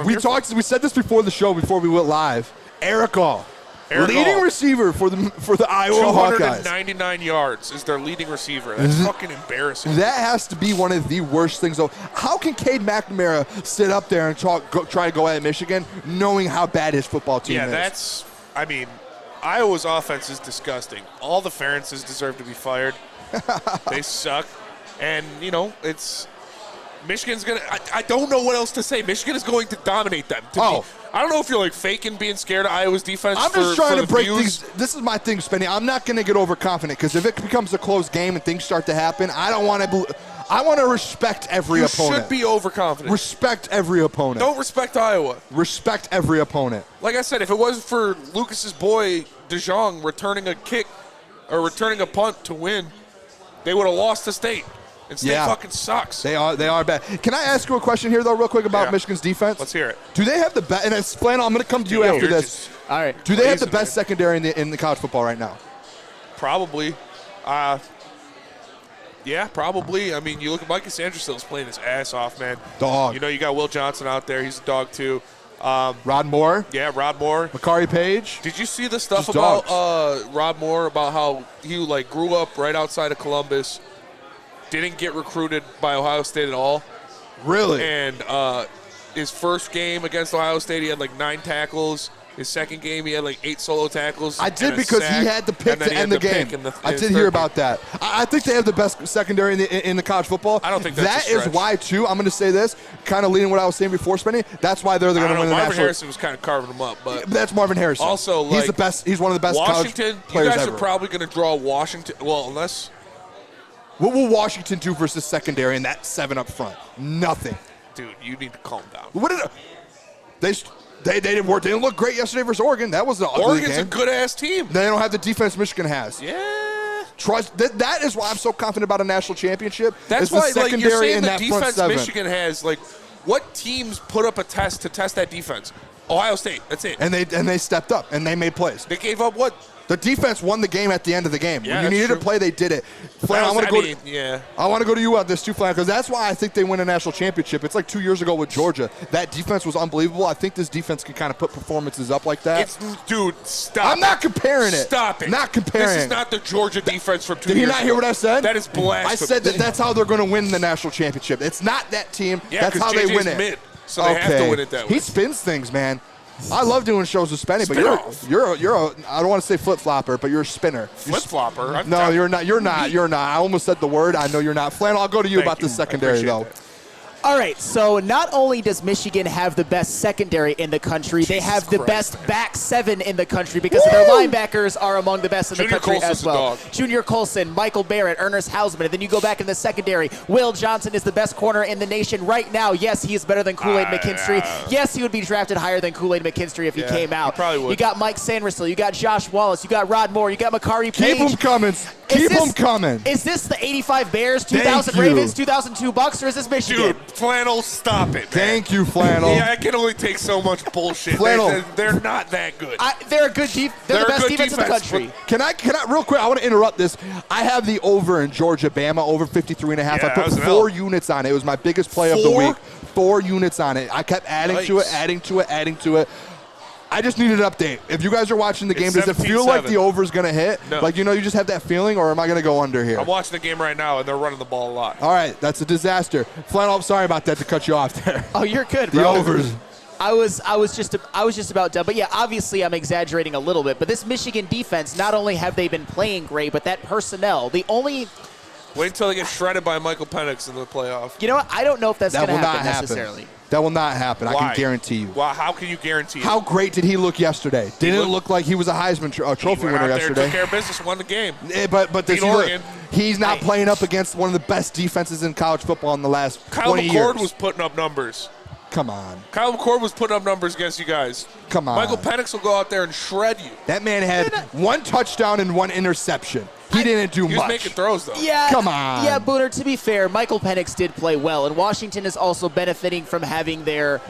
S2: We said this before the show, before we went live. Eric All, leading receiver for the Iowa Hawkeyes.
S3: 299 yards is their leading receiver. That's fucking embarrassing.
S2: That has to be one of the worst things, though. How can Cade McNamara sit up there and try to go at Michigan, knowing how bad his football team is?
S3: Iowa's offense is disgusting. All the Ferences deserve to be fired. They suck. And, it's Michigan's going to – I don't know what else to say. Michigan is going to dominate them. I don't know if you're, faking being scared of Iowa's defense.
S2: I'm just trying to break things. This is my thing, Spenny. I'm not going to get overconfident because if it becomes a close game and things start to happen, I don't want to – I want to respect every opponent.
S3: You should be overconfident.
S2: Respect every opponent.
S3: Don't respect Iowa.
S2: Respect every opponent.
S3: Like I said, if it wasn't for Lucas's boy DeJong returning a kick or returning a punt to win, they would have lost the state. And state fucking sucks.
S2: They are bad. Can I ask you a question here, though, real quick about Michigan's defense?
S3: Let's hear it.
S2: Do they have the best – and it's Flannel, I'm going to come to you after this.
S6: All right.
S2: Do they have the best secondary in the college football right now?
S3: Probably. Yeah, probably. I mean, you look at Micah Sanderson's playing his ass off, man.
S2: Dog.
S3: You got Will Johnson out there. He's a dog, too.
S2: Rod Moore?
S3: Yeah, Rod Moore.
S2: Makari Page?
S3: Did you see the stuff about Rod Moore, about how he, grew up right outside of Columbus, didn't get recruited by Ohio State at all?
S2: Really?
S3: And his first game against Ohio State, he had, 9 tackles. His second game, he had 8 solo tackles.
S2: I did because he had the pick to end the game. I did hear about that. I think they have the best secondary in the college football.
S3: I don't think that's
S2: that is why, too. I'm going to say this, kind of leading what I was saying before, Spenny. That's why they're going to win the national.
S3: Marvin Harrison was kind of carving them up, but
S2: that's Marvin Harrison.
S3: Also,
S2: he's the best. He's one of the best college players ever.
S3: You guys are probably going to draw Washington. Well, unless.
S2: What will Washington do versus secondary in that 7 up front? Nothing.
S3: Dude, you need to calm down.
S2: What did They didn't work. They didn't look great yesterday versus Oregon. That was an ugly
S3: Oregon's
S2: game.
S3: a good-ass team.
S2: They don't have the defense Michigan has.
S3: Yeah.
S2: Trust that is why I'm so confident about a national championship.
S3: That's why
S2: secondary
S3: you're saying
S2: in
S3: the
S2: that
S3: defense
S2: front 7.
S3: Michigan has. What teams put up a test to test that defense? Ohio State. That's it.
S2: And they stepped up and they made plays.
S3: They gave up what?
S2: The defense won the game at the end of the game.
S3: Yeah,
S2: when you needed to play, they did it. Flan, I want to go to you on this too, Flan, because that's why I think they win a national championship. It's like 2 years ago with Georgia. That defense was unbelievable. I think this defense can kind of put performances up like that.
S3: Dude, stop.
S2: I'm not comparing it.
S3: Stop it.
S2: Not comparing.
S3: This is not the Georgia defense from 2 years ago.
S2: Did you not hear what I said?
S3: That is blasphemy.
S2: I said that's how they're going to win the national championship. It's not that team.
S3: Yeah,
S2: that's how they win it.
S3: Mid, so they have to win it that way.
S2: He spins things, man. I love doing shows with Spenny, but you're a I don't want to say flip flopper, but you're a spinner.
S3: Flip flopper?
S2: No, you're not. You're not. You're not. I almost said the word. I know you're not. Flannel, I'll go to you about the secondary though.
S6: All right, so not only does Michigan have the best secondary in the country, they have the best back 7 in the country because their linebackers are among the best in the country as well. Junior Colson, Michael Barrett, Ernest Hausman, and then you go back in the secondary. Will Johnson is the best corner in the nation right now. Yes, he is better than Kool-Aid McKinstry. Yes, he would be drafted higher than Kool-Aid McKinstry if he came out.
S3: He probably would.
S6: You got Mike Sandersonville, you got Josh Wallace, you got Rod Moore, you got Makari Page.
S2: Keep them coming. Keep them coming.
S6: Is this the 85 Bears, 2000 Ravens, 2002 Bucks, or is this Michigan?
S3: Dude, Flannel, stop it, man.
S2: Thank you, Flannel.
S3: Yeah, I can only take so much bullshit.
S2: Flannel.
S3: They're not that good.
S6: They're a good they're the best defense in the country.
S2: Can I real quick, I want to interrupt this. I have the over in Georgia-Bama, over 53.5. I put 4 units on it. It was my biggest play of the week. 4 units on it. I kept adding to it, adding to it. I just needed an update. If you guys are watching the game, does it feel like the over is going to hit?
S3: No.
S2: You just have that feeling, or am I going to go under here?
S3: I'm watching the game right now, and they're running the ball a lot.
S2: All right, that's a disaster. Flannel, I'm sorry about that to cut you off there.
S6: Oh, you're good,
S2: the
S6: bro.
S2: overs.
S6: I was just about done. But yeah, obviously I'm exaggerating a little bit. But this Michigan defense, not only have they been playing great, but that personnel,
S3: Wait until they get shredded by Michael Penix in the playoff.
S6: You know what? I don't know if that's going to happen necessarily.
S2: That will not happen.
S3: Why?
S2: I can guarantee you.
S3: Wow, how can you guarantee it?
S2: How great did he look yesterday? Didn't it look like he was a Heisman Trophy winner yesterday?
S3: Took care of business, won the game.
S2: But he's not playing up against one of the best defenses in college football in the last 20 years.
S3: Kyle McCord was putting up numbers.
S2: Come on.
S3: Kyle McCord was putting up numbers against you guys.
S2: Come on.
S3: Michael Penix will go out there and shred you.
S2: That man had 1 touchdown and 1 interception. He didn't do
S3: He
S2: much.
S3: was making throws, though.
S6: Yeah.
S2: Come on.
S6: Yeah, Booner, to be fair, Michael Penix did play well, and Washington is also benefiting from having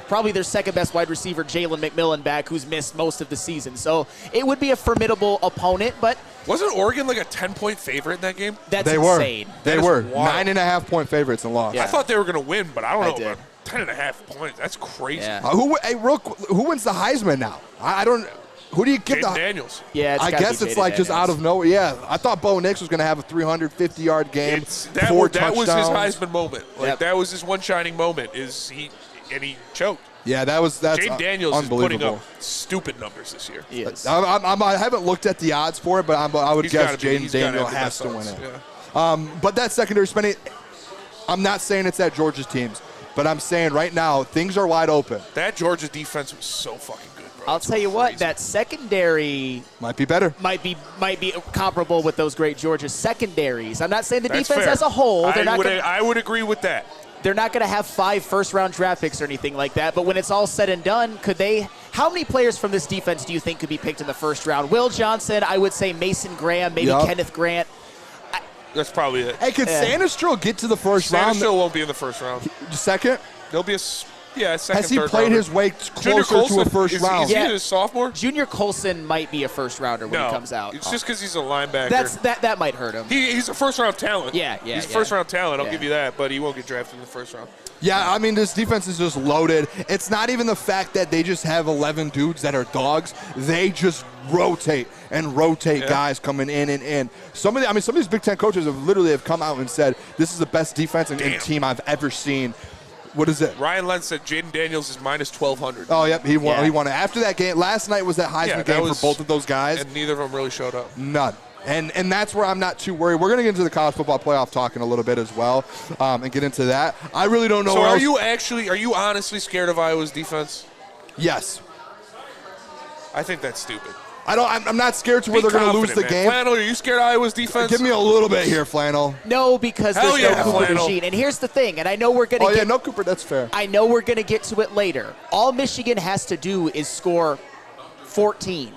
S6: probably their second-best wide receiver, Jalen McMillan, back, who's missed most of the season. So it would be a formidable opponent, but
S3: Wasn't Oregon like a 10-point favorite in that game?
S6: that's
S2: They
S6: insane.
S2: were. They were 9.5-point favorites and lost.
S3: I thought they were going to win, but I don't know
S6: did.
S3: about 10.5 points. That's crazy.
S6: Yeah.
S2: Who wins the Heisman now? I don't. Who do you give
S3: Jaden
S2: the?
S3: Daniels.
S6: Yeah,
S2: I guess it's like just out of nowhere. Yeah, I thought Bo Nix was going to have a 350-yard game,
S3: That
S2: 4
S3: was his
S2: touchdowns.
S3: Heisman moment. Like that was his one shining moment. And he choked.
S2: Yeah, that's
S3: Jaden Daniels is putting
S2: unbelievable.
S3: up stupid numbers this year.
S6: He is.
S2: I haven't looked at the odds for it, but I would guess Jaden Daniels
S3: have
S2: has
S3: the
S2: to win
S3: best
S2: it.
S3: odds,
S2: But that secondary spending, I'm not saying it's at Georgia's teams, but I'm saying right now things are wide open.
S3: That Georgia defense was so fucking good, bro.
S6: I'll tell you what, that secondary
S2: Might be better.
S6: might be comparable with those great Georgia secondaries. I'm not saying the
S3: That's
S6: defense
S3: fair.
S6: as a whole.
S3: I would agree with that.
S6: They're not going to have 5 first-round draft picks or anything like that. But when it's all said and done, how many players from this defense do you think could be picked in the first round? Will Johnson, I would say Mason Graham, maybe Kenneth Grant.
S3: That's probably it.
S2: Hey, could Sanistril get to the first round?
S3: Sanistril won't be in the first round.
S2: Second?
S3: There'll be a second,
S2: Has he
S3: third
S2: played
S3: rounder.
S2: his way
S3: Junior
S2: closer to a
S3: Colson,
S2: first round?
S3: Is he a sophomore?
S6: Junior Colson might be a first-rounder when he comes out.
S3: It's just because he's a linebacker.
S6: That might hurt him.
S3: He's a first-round talent.
S6: Yeah.
S3: He's a first-round talent, I'll give you that, but he won't get drafted in the first round.
S2: Yeah, I mean, this defense is just loaded. It's not even the fact that they just have 11 dudes that are dogs. They just rotate guys coming in and in. Some of these Big Ten coaches have come out and said, this is the best defense and team I've ever seen. What is it?
S3: Ryan Lentz said Jaden Daniels is minus 1,200.
S2: Oh, yep, he won. Yeah. He won it. After that game, last night was that Heisman game for both of those guys.
S3: And neither of them really showed up.
S2: None. And that's where I'm not too worried. We're going to get into the college football playoff talking a little bit as well and get into that. I really don't know.
S3: So are you honestly scared of Iowa's defense?
S2: Yes.
S3: I think that's stupid.
S2: I'm not scared to where they're going to lose the game.
S3: Flannel, are you scared of Iowa's defense?
S2: Give me a little bit here, Flannel.
S6: No, because there's no Cooper DeJean. And here's the thing, and I know we're going to
S2: no Cooper, that's fair.
S6: I know we're going to get to it later. All Michigan has to do is score 14,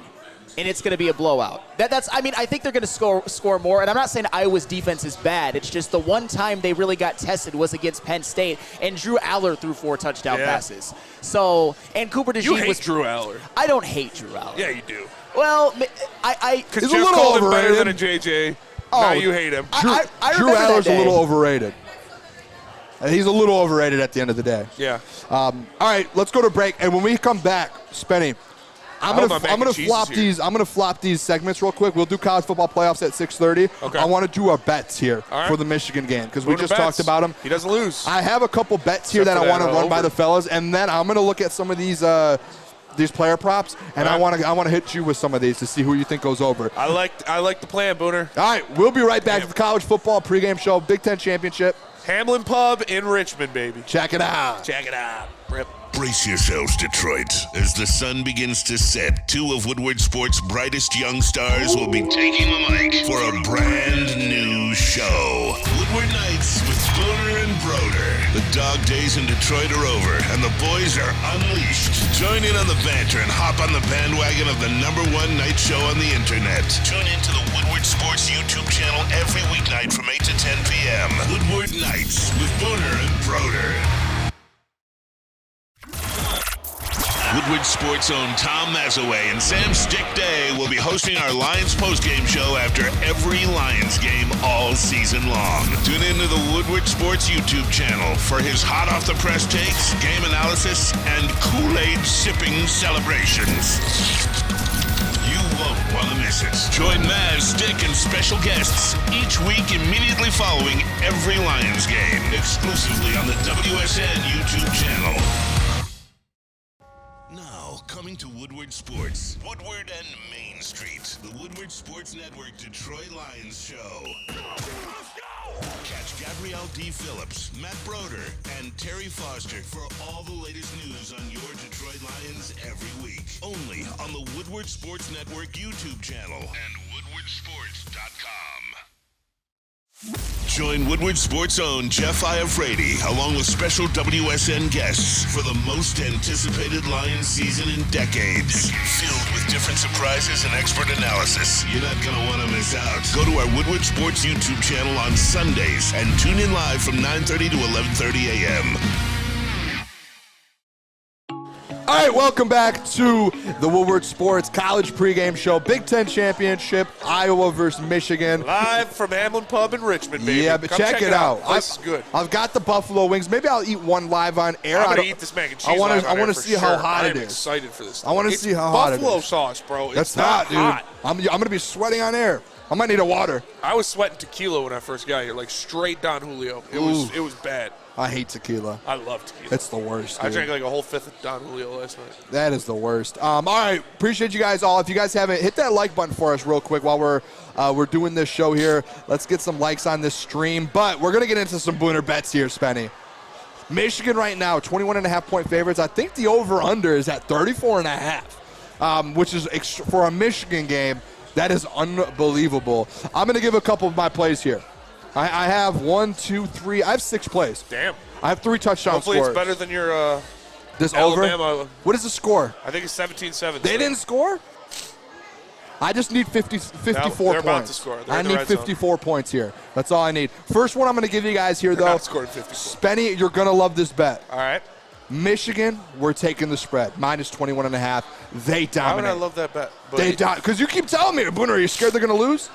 S6: and it's going to be a blowout. I think they're going to score more, and I'm not saying Iowa's defense is bad. It's just the one time they really got tested was against Penn State, and Drew Aller threw 4 touchdown passes. So, and Cooper DeJean
S3: You hate Drew Aller.
S6: I don't hate Drew Aller.
S3: Yeah, you do.
S6: Well,
S3: because Jeff called him better than a JJ. Now you hate him.
S2: Drew Aller's a little overrated. He's a little overrated at the end of the day.
S3: Yeah.
S2: All right, let's go to break, and when we come back, Spenny, I'm gonna flop these segments real quick. We'll do college football playoffs at 6:30.
S3: Okay.
S2: I want to do our bets here for the Michigan game because we just talked about them.
S3: He doesn't lose.
S2: I have a couple bets here that I want to run by the fellas, and then I'm gonna look at some of these player props, and I want to hit you with some of these to see who you think goes over.
S3: I like the plan, Booner.
S2: All right, we'll be right back to the college football pregame show, Big Ten Championship.
S3: Hamlin Pub in Richmond, baby.
S2: Check it out.
S3: Check it out. Rip.
S1: Brace yourselves, Detroit. As the sun begins to set, 2 of Woodward Sports' brightest young stars will be taking the mic for a brand new show. Woodward Nights with Booner and Broder. The dog days in Detroit are over, and the boys are unleashed. Join in on the banter and hop on the bandwagon of the #1 night show on the internet. Tune into the Woodward Sports YouTube channel every weeknight from 8 to 10 p.m. Woodward Nights with Booner and Broder. Woodward Sports' own Tom Mazaway and Sam Stick Day will be hosting our Lions postgame show after every Lions game all season long. Tune into the Woodward Sports YouTube channel for his hot-off-the-press takes, game analysis, and Kool-Aid sipping celebrations. You won't want to miss it. Join Maz, Stick, and special guests each week immediately following every Lions game, exclusively on the WSN YouTube channel. Now, coming to Woodward Sports, Woodward and Main Street, the Woodward Sports Network Detroit Lions show. Let's go! Catch Gabrielle D. Phillips, Matt Broder, and Terry Foster for all the latest news on your Detroit Lions every week. Only on the Woodward Sports Network YouTube channel and woodwardsports.com. Join Woodward Sports' own Jeff Iafrate, along with special WSN guests for the most anticipated Lions season in decades. Filled with different surprises and expert analysis. You're not going to want to miss out. Go to our Woodward Sports YouTube channel on Sundays and tune in live from 9:30 to 11:30 a.m.
S2: All right, welcome back to the Woodward Sports College Pregame Show. Big Ten Championship, Iowa versus Michigan.
S3: Live from Hamlin Pub in Richmond, baby.
S2: Yeah, but
S3: Come
S2: check it out.
S3: This is good.
S2: I've got the buffalo wings. Maybe I'll eat one live on air.
S3: I'm going to eat this mac and cheese.
S2: I want to see how hot it is.
S3: I'm excited for this.
S2: I want to see how hot it is.
S3: Buffalo sauce, bro.
S2: That's hot, dude. I'm going to be sweating on air. I might need a water.
S3: I was sweating tequila when I first got here, like straight Don Julio. It was bad.
S2: I hate tequila.
S3: I love tequila.
S2: It's the worst, dude.
S3: I drank like a whole fifth of Don Julio last night.
S2: That is the worst. All right, appreciate you guys all. If you guys haven't, hit that like button for us real quick while we're doing this show here. Let's get some likes on this stream. But we're going to get into some Booner bets here, Spenny. Michigan right now, 21.5-point favorites. I think the over-under is at 34.5, which is for a Michigan game, that is unbelievable. I'm going to give a couple of my plays here. I have 1, 2, 3. I have 6 plays.
S3: Damn.
S2: I have 3 touchdown
S3: Hopefully
S2: scores.
S3: It's better than your
S2: this
S3: Alabama.
S2: Over? What is the score?
S3: I think it's 17-7.
S2: They didn't score? I just need 54
S3: they're
S2: points.
S3: about to score.
S2: I need 54 points here. That's all I need. First one I'm going to give you guys here, though.
S3: Not scored 54.
S2: Spenny, you're going to love this bet.
S3: All right.
S2: Michigan, we're taking the spread. Minus 21.5. They dominate.
S3: Why would I love that bet?
S2: They dominate. Because you keep telling me, Booner, are you scared they're going to lose?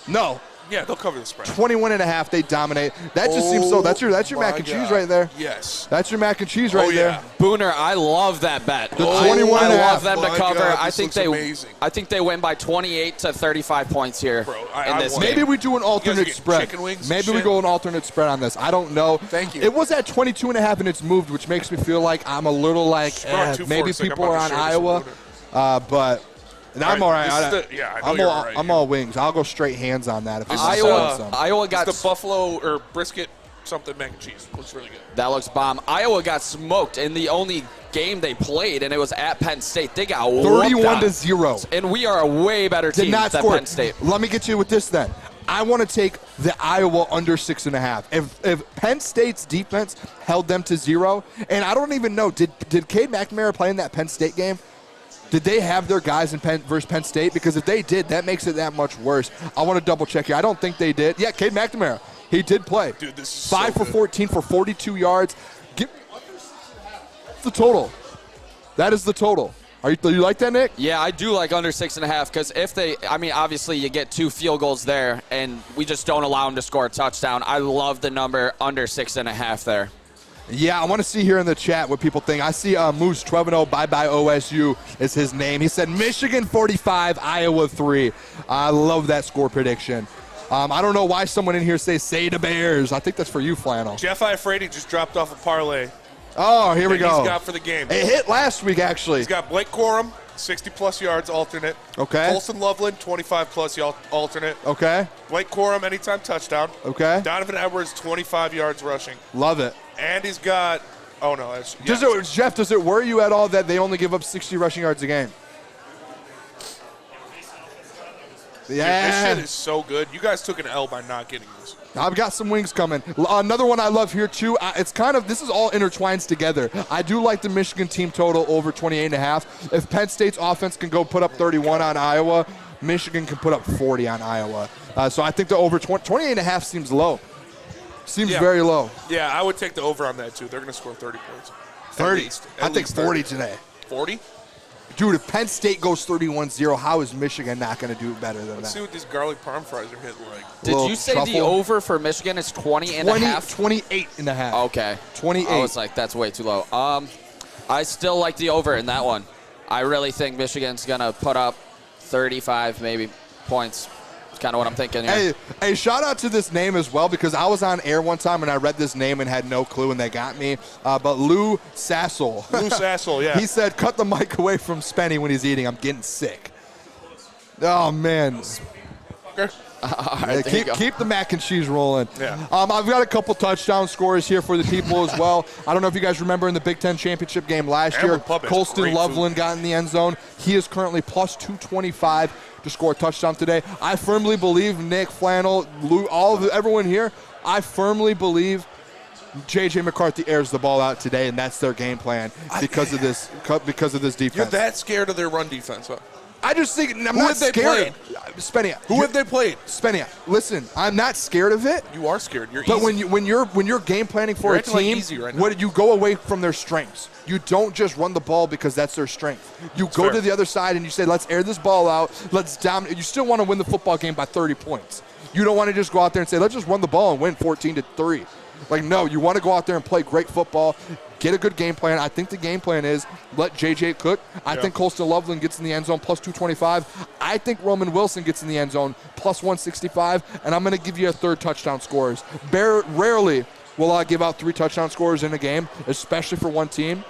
S2: No.
S3: Yeah, they'll cover the spread.
S2: 21.5, they dominate. That just seems so. That's your mac and cheese right there.
S3: Yes.
S2: That's your mac and cheese right there.
S4: Booner, I love that bet.
S2: The 21.5.
S4: I love them to cover.
S3: God,
S4: I think they win by 28 to 35 points here in this game.
S2: Maybe we do an alternate spread.
S3: Chicken wings
S2: Maybe we go an alternate spread on this. I don't know.
S3: Thank you.
S2: It was at 22.5 and it's moved, which makes me feel like I'm a little like maybe people are on Iowa, but. And I'm all right. I'm all wings. I'll go straight hands on that. If
S4: Iowa got
S3: the buffalo or brisket something mac and cheese. Looks really good.
S4: That looks bomb. Iowa got smoked in the only game they played, and it was at Penn State. They got
S2: 31-0.
S4: And we are a way better team than Penn State.
S2: Let me get you with this then. I want to take the Iowa under 6.5. If Penn State's defense held them to 0, and I don't even know, did Cade McNamara play in that Penn State game? Did they have their guys in versus Penn State? Because if they did, that makes it that much worse. I want to double check here. I don't think they did. Yeah, Cade McNamara. He did play.
S3: Dude, this is
S2: 5 for 14 for 42 yards. That's the total. That is the total. You like that, Nick?
S4: Yeah, I do like under 6.5 because obviously you get 2 field goals there, and we just don't allow them to score a touchdown. I love the number under 6.5 there.
S2: Yeah, I want to see here in the chat what people think. I see Moose Trevino, bye-bye OSU is his name. He said Michigan 45, Iowa 3. I love that score prediction. I don't know why someone in here say the Bears. I think that's for you, Flannel.
S3: Jeff Iafrate just dropped off a parlay.
S2: Oh, here we go.
S3: He's got for the game.
S2: It hit last week, actually.
S3: He's got Blake Corum, 60-plus yards alternate.
S2: Okay.
S3: Colson Loveland, 25-plus alternate.
S2: Okay.
S3: Blake Corum, anytime touchdown.
S2: Okay.
S3: Donovan Edwards, 25 yards rushing.
S2: Love it.
S3: And he's got – oh, no.
S2: Jeff, does it worry you at all that they only give up 60 rushing yards a game? Yeah.
S3: Dude, this shit is so good. You guys took an L by not getting this.
S2: I've got some wings coming. Another one I love here, too. This is all intertwines together. I do like the Michigan team total over 28.5. If Penn State's offense can go put up 31 on Iowa, Michigan can put up 40 on Iowa. So I think the over 28.5 seems low. Seems very low.
S3: Yeah, I would take the over on that, too. They're going to score 30 points.
S2: 30? I think 40 today.
S3: 40?
S2: Dude, if Penn State goes 31-0, how is Michigan not going to do better than
S3: Let's
S2: that?
S3: see what these garlic parm fries are hitting like.
S4: Did you say the over for Michigan is 20.5?
S2: 28.5.
S4: Okay.
S2: 28.
S4: I was like, that's way too low. I still like the over in that one. I really think Michigan's going to put up 35 maybe points. That's kind of what I'm thinking here.
S2: Hey, shout out to this name as well, because I was on air one time and I read this name and had no clue, and they got me. But Lou Sassel.
S3: Lou Sassel, yeah.
S2: He said, cut the mic away from Spenny when he's eating. I'm getting sick. Oh, man.
S4: Right,
S2: keep the mac and cheese rolling.
S3: Yeah.
S2: I've got a couple touchdown scores here for the people as well. I don't know if you guys remember in the Big Ten championship game last year, Colston Loveland got in the end zone. He is currently plus 225. to score a touchdown today. I firmly believe Nick, Flannel, Lou, everyone here, I firmly believe J.J. McCarthy airs the ball out today, and that's their game plan because of this defense.
S3: You're that scared of their run defense, huh?
S2: I just think I'm not scared. Spenia.
S3: Who have they played?
S2: Spenia. Listen, I'm not scared of it.
S3: You are scared. You're
S2: but
S3: easy.
S2: when you're game planning for a team, what you go away from their strengths. You don't just run the ball because that's their strength. You go to the other side and you say, let's air this ball out. Let's dominate. You still want to win the football game by 30 points. You don't want to just go out there and say, let's just run the ball and win 14-3. Like, no, you want to go out there and play great football, get a good game plan. I think the game plan is let J.J. cook. I think Colston Loveland gets in the end zone plus 225. I think Roman Wilson gets in the end zone plus 165, and I'm going to give you a third touchdown scores. Rarely will I give out 3 touchdown scores in a game, especially for one team.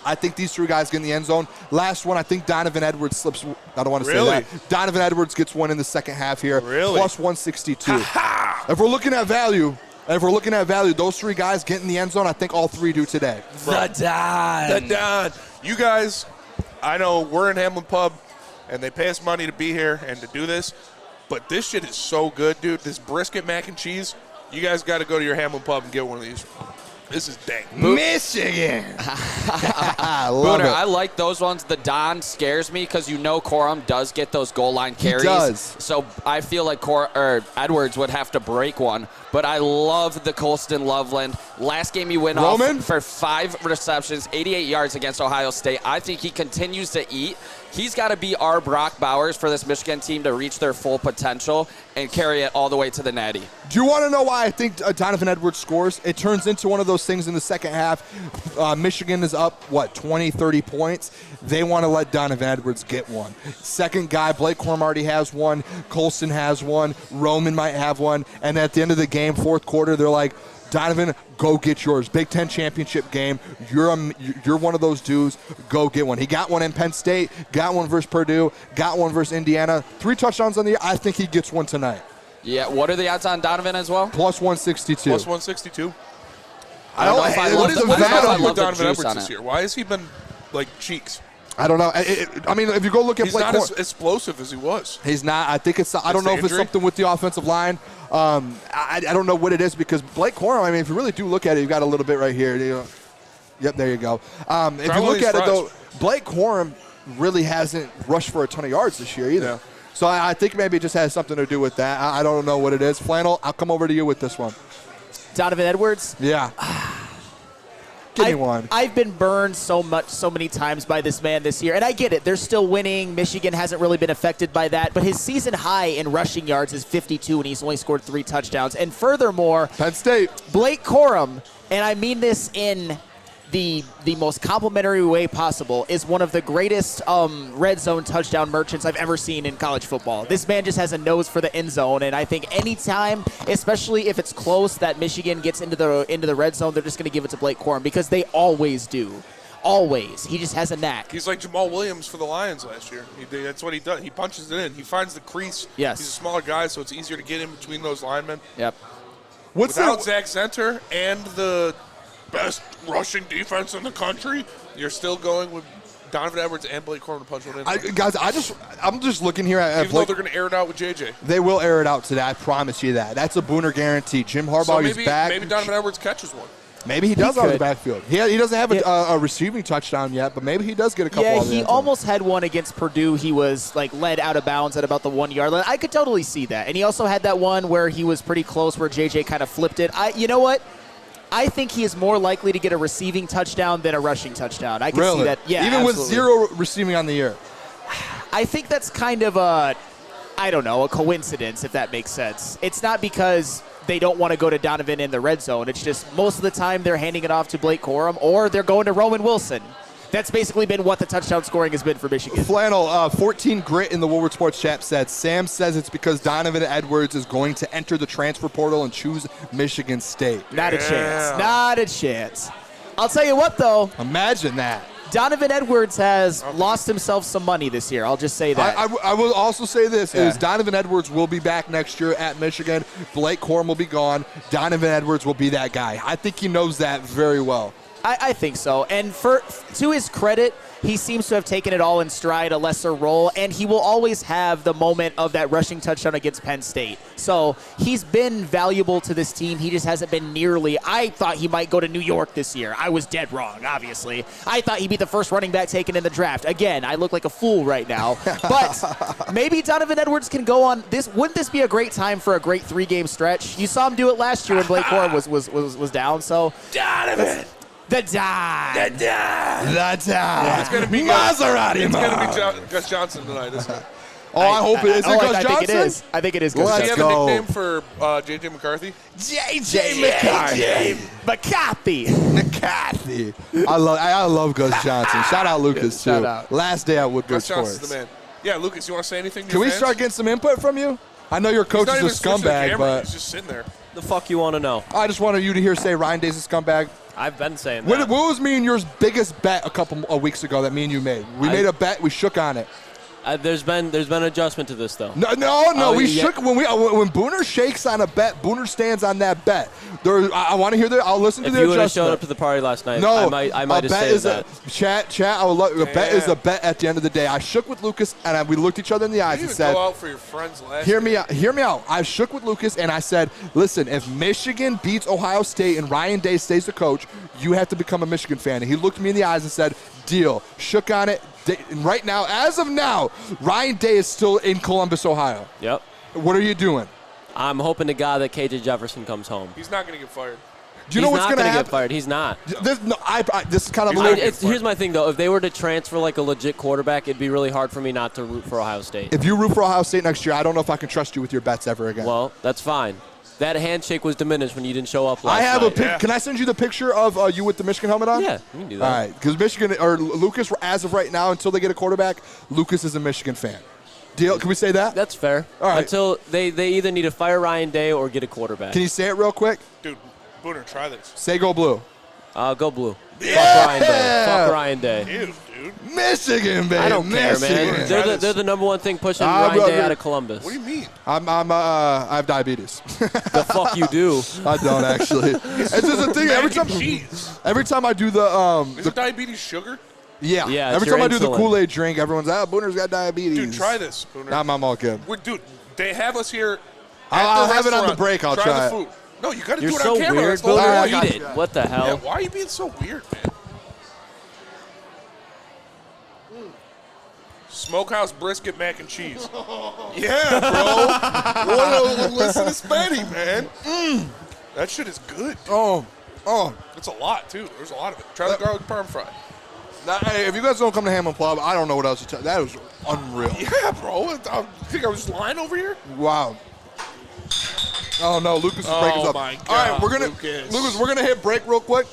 S2: I think these 3 guys get in the end zone. Last one, I think Donovan Edwards slips. I don't want to say that. Donovan Edwards gets one in the second half here. Plus 162. If we're looking at value, those 3 guys get in the end zone. I think all 3 do today.
S3: The Don. You guys, I know we're in Hamlin Pub, and they pay us money to be here and to do this, but this shit is so good, dude. This brisket mac and cheese, you guys got to go to your Hamlin Pub and get one of these. This is dang.
S2: Michigan.
S4: Booner, I like those ones. The Don scares me because Corum does get those goal line carries.
S2: He does.
S4: So I feel like Edwards would have to break one. But I love the Colston Loveland. Last game he went off for 5 receptions, 88 yards against Ohio State. I think he continues to eat. He's got to be our Brock Bowers for this Michigan team to reach their full potential and carry it all the way to the natty.
S2: Do you want to know why I think Donovan Edwards scores? It turns into one of those things in the second half. Michigan is up, 20, 30 points. They want to let Donovan Edwards get one. Second guy, Blake Corum already has one. Colston has one. Roman might have one. And at the end of the game, fourth quarter, they're like, Donovan, go get yours. Big Ten championship game. You're one of those dudes. Go get one. He got one in Penn State, got one versus Purdue, got one versus Indiana. 3 touchdowns on the year. I think he gets one tonight.
S4: Yeah, what are the odds on Donovan as well?
S2: Plus 162.
S3: Plus 162.
S4: I don't know if I love the
S3: Donovan Edwards this year. Why has he been like cheeks?
S2: I don't know. I mean, if you go look at Blake Corum,
S3: he's not as explosive as he was.
S2: He's not. I think I don't know if it's something with the offensive line. I don't know what it is because Blake Corum, I mean, if you really do look at it, you've got a little bit right here. Yep, there you go. If you look at it, though, Blake Corum really hasn't rushed for a ton of yards this year either. Yeah. So I think maybe it just has something to do with that. I don't know what it is. Flannel, I'll come over to you with this one.
S6: Donovan Edwards?
S2: Yeah. Give me one.
S6: I've been burned so many times by this man this year, and I get it. They're still winning. Michigan hasn't really been affected by that, but his season high in rushing yards is 52, and he's only scored 3 touchdowns. And furthermore,
S2: Penn State,
S6: Blake Corum, and I mean this in the most complimentary way possible, is one of the greatest red zone touchdown merchants I've ever seen in college football. This man just has a nose for the end zone, and I think anytime, especially if it's close, that Michigan gets into the red zone, they're just going to give it to Blake Corum because they always do. Always. He just has a knack.
S3: He's like Jamal Williams for the Lions last year. That's what he does. He punches it in. He finds the crease.
S6: Yes.
S3: He's a smaller guy, so it's easier to get in between those linemen.
S6: Yep.
S3: Without Zach Zenter and the best rushing defense in the country, you're still going with Donovan Edwards and Blake Corum to punch one in.
S2: Guys, I'm just looking here at
S3: Even though they're going to air it out with JJ.
S2: They will air it out today. I promise you that. That's a Booner guarantee. Jim Harbaugh is back.
S3: Maybe Donovan Edwards catches one.
S2: Maybe he does out of the backfield. He doesn't have a receiving touchdown yet, but maybe he does get a couple.
S6: Yeah, he almost had one against Purdue. He was led out of bounds at about the 1 yard line. I could totally see that. And he also had that one where he was pretty close, where JJ kind of flipped it. You know what? I think he is more likely to get a receiving touchdown than a rushing touchdown. I can see that. Yeah,
S2: even
S6: absolutely.
S2: with 0 receiving on the year.
S6: I think that's kind of a coincidence, if that makes sense. It's not because they don't want to go to Donovan in the red zone. It's just most of the time they're handing it off to Blake Corum or they're going to Roman Wilson. That's basically been what the touchdown scoring has been for Michigan.
S2: Flannel, 14 Grit in the Woodward Sports Chat said, Sam says it's because Donovan Edwards is going to enter the transfer portal and choose Michigan State.
S6: Not a chance. Not a chance. I'll tell you what, though.
S2: Imagine that.
S6: Donovan Edwards has lost himself some money this year. I'll just say that.
S2: I will also say this, is Donovan Edwards will be back next year at Michigan. Blake Corum will be gone. Donovan Edwards will be that guy. I think he knows that very well.
S6: I think so. And to his credit, he seems to have taken it all in stride, a lesser role, and he will always have the moment of that rushing touchdown against Penn State. So he's been valuable to this team. He just hasn't been nearly. I thought he might go to New York this year. I was dead wrong, obviously. I thought he'd be the first running back taken in the draft. Again, I look like a fool right now. But maybe Donovan Edwards can go on this. Wouldn't this be a great time for a great 3-game stretch? You saw him do it last year when Blake Corum was down. So
S3: Donovan.
S6: The dive.
S2: Yeah.
S3: It's going to be
S2: Maserati.
S3: It's going to be Gus Johnson tonight, isn't it?
S2: I hope it is. Is it Gus Johnson?
S6: I think it is. I think it is Gus
S3: Does
S6: Johnson.
S3: he have a nickname for J.J. McCarthy?
S6: J.J. McCarthy.
S2: McCarthy. I love Gus Johnson. Shout out Lucas, too.
S6: Shout out.
S2: Last day at Woodward
S3: Gus
S2: Sports.
S3: Johnson's the man. Yeah, Lucas, you want to say anything to
S2: Can
S3: your
S2: we
S3: fans?
S2: start getting some input from you? I know your coach is a scumbag, but
S3: He's just sitting there.
S7: The fuck you want to know?
S2: I just wanted you to hear say Ryan Day's a scumbag.
S7: I've been saying
S2: What
S7: that.
S2: was me and yours biggest bet a couple of weeks ago that me and you made? We made a bet. We shook on it.
S7: There's been adjustment to this though.
S2: No. We shook when Booner shakes on a bet. Booner stands on that bet. I want to hear that. I'll listen to the
S7: If you would have
S2: adjustment.
S7: showed up to the party last night,
S2: No,
S7: I might have said that.
S2: Chat. I would love, a bet is a bet at the end of the day. I shook with Lucas and we looked each other in the eyes and said,
S3: go out for your friends last
S2: Hear me out. I shook with Lucas and I said, listen, if Michigan beats Ohio State and Ryan Day stays the coach, you have to become a Michigan fan. And he looked me in the eyes and said, deal. Shook on it. And right now, as of now, Ryan Day is still in Columbus, Ohio.
S7: Yep.
S2: What are you doing?
S7: I'm hoping to God that KJ Jefferson comes home.
S3: He's not going to get fired.
S2: Do you know what's going to happen?
S7: Get fired. He's not.
S2: This is kind of
S7: Here's my thing, though. If they were to transfer like a legit quarterback, it'd be really hard for me not to root for Ohio State.
S2: If you root for Ohio State next year, I don't know if I can trust you with your bets ever again.
S7: Well, that's fine. That handshake was diminished when you didn't show up last
S2: I have
S7: night.
S2: Can I send you the picture of you with the Michigan helmet on?
S7: Yeah, you can do that.
S2: All right, because Michigan or Lucas, as of right now, until they get a quarterback, Lucas is a Michigan fan. Deal? Can we say that?
S7: That's fair.
S2: All right.
S7: Until they either need to fire Ryan Day or get a quarterback.
S2: Can you say it real quick?
S3: Dude, Booner, try this.
S2: Say go blue.
S7: Go blue.
S2: Yeah!
S7: Fuck Ryan Day.
S3: Dude.
S2: Michigan, baby.
S7: I don't care,
S2: Michigan.
S7: man. They're the number one thing pushing Ryan Day out of Columbus.
S3: What do you mean?
S2: I have diabetes.
S7: The fuck you do?
S2: I don't actually. It's just a thing. Every time I do the
S3: Isn't diabetes sugar?
S2: Yeah.
S7: Yeah.
S2: Every time I do the Kool-Aid drink, everyone's Booner's got diabetes.
S3: Dude, try this, Booner.
S2: I'm all good.
S3: Dude, they have us here.
S2: I'll have it on the break. I'll try
S3: the food. No, you got to do
S7: You're
S3: it
S7: so
S3: on camera.
S7: weird,
S3: That's the whole
S7: Booner.
S3: point.
S7: Eat it. What the hell?
S3: Yeah, why are you being so weird, man? Smokehouse brisket mac and cheese. Yeah, bro. Listen to Spenny, man. That shit is good.
S2: Oh.
S3: It's a lot, too. There's a lot of it. Try the garlic parm fry.
S2: Now, hey, if you guys don't come to Hammond Club, I don't know what else to tell you. That was unreal.
S3: Yeah, bro. I think I was just lying over here?
S2: Wow. Oh, no. Lucas is breaking us up.
S3: Oh, my God.
S2: All right, Lucas, we're going to hit break real quick.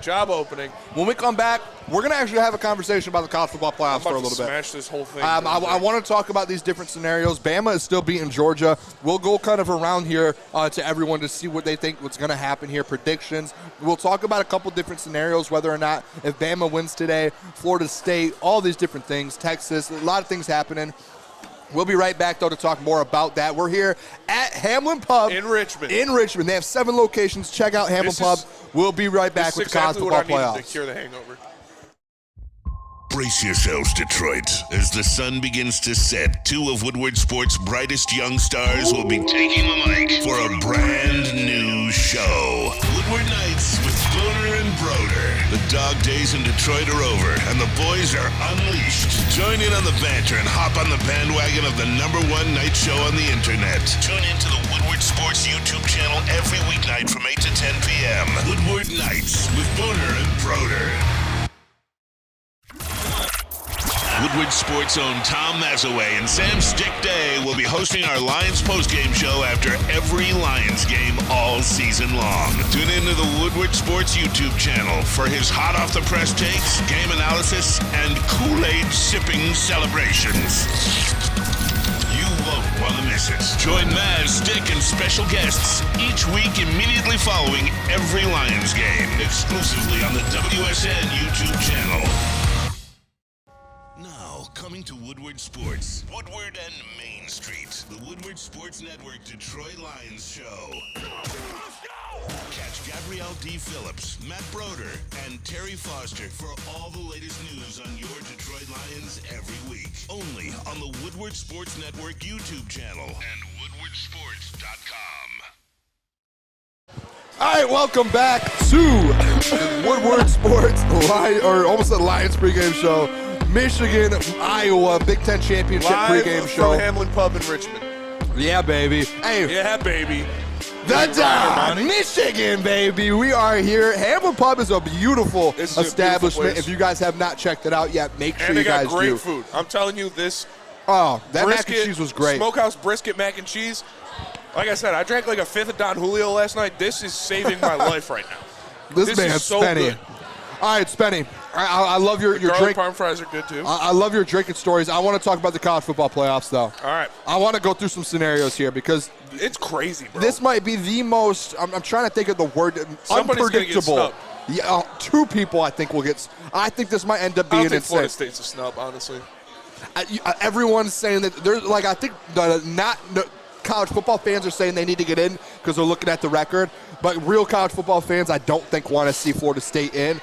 S3: Job opening.
S2: When we come back, we're going to actually have a conversation about the college football playoffs for a little bit.
S3: Smash this whole thing.
S2: I want to talk about these different scenarios. Bama is still beating Georgia. We'll go kind of around here to everyone to see what they think what's going to happen here, predictions. We'll talk about a couple different scenarios, whether or not if Bama wins today, Florida State, all these different things, Texas, a lot of things happening. We'll be right back, though, to talk more about that. We're here at Hamlin Pub.
S3: In Richmond.
S2: They have 7 locations. Check out Hamlin Pub. We'll be right back with the college football playoffs.
S3: To cure the hangover.
S1: Brace yourselves, Detroit. As the sun begins to set, 2 of Woodward Sports' brightest young stars will be taking the mic for a brand new show. Woodward Nights with Booner and Broder. The dog days in Detroit are over, and the boys are unleashed. Join in on the banter and hop on the bandwagon of the #1 night show on the internet. Tune into the Woodward Sports YouTube channel every weeknight from 8 to 10 p.m. Woodward Nights with Booner and Broder. Woodward Sports' own Tom Mazaway and Sam Stick Day will be hosting our Lions postgame show after every Lions game all season long. Tune into the Woodward Sports YouTube channel for his hot-off-the-press takes, game analysis, and Kool-Aid sipping celebrations. You won't want to miss it. Join Maz, Stick, and special guests each week immediately following every Lions game, exclusively on the WSN YouTube channel. Now, coming to Woodward Sports, Woodward and Main Street, the Woodward Sports Network Detroit Lions show. Catch Gabrielle Kyle D. Phillips, Matt Broder, and Terry Foster for all the latest news on your Detroit Lions every week. Only on the Woodward Sports Network YouTube channel and woodwardsports.com.
S2: All right, welcome back to Woodward Sports, or almost a Lions pregame show. Michigan, Iowa, Big Ten Championship pregame show.
S3: From Hamlin Pub in Richmond.
S2: Yeah, baby. Hey,
S3: Yeah, baby.
S2: Michigan, baby. We are here. Hamlin Pub is a beautiful
S3: This is a
S2: establishment.
S3: beautiful place.
S2: If you guys have not checked it out yet, make sure
S3: And they
S2: you guys
S3: got great
S2: do.
S3: food. I'm telling you, this
S2: Oh, that mac
S3: brisket,
S2: and cheese was great.
S3: Smokehouse brisket mac and cheese. Like I said, I drank like a fifth of Don Julio last night. This is saving my life right now.
S2: This
S3: This
S2: man's
S3: is so
S2: Spenny.
S3: good.
S2: All right, Spenny. I love your
S3: Garlic
S2: drink.
S3: parm fries are good too.
S2: I love your drinking stories. I want to talk about the college football playoffs, though.
S3: All right.
S2: I want to go through some scenarios here because
S3: It's crazy, bro.
S2: this might be the most. I'm trying to think of the word.
S3: Somebody's gonna get
S2: unpredictable.
S3: snubbed.
S2: Yeah, two people I think will get. I think this might end up
S3: I
S2: being
S3: don't think
S2: insane.
S3: Florida State's a snub, honestly.
S2: Everyone's saying that there's like I think the college football fans are saying they need to get in because they're looking at the record, but real college football fans I don't think want to see Florida State in.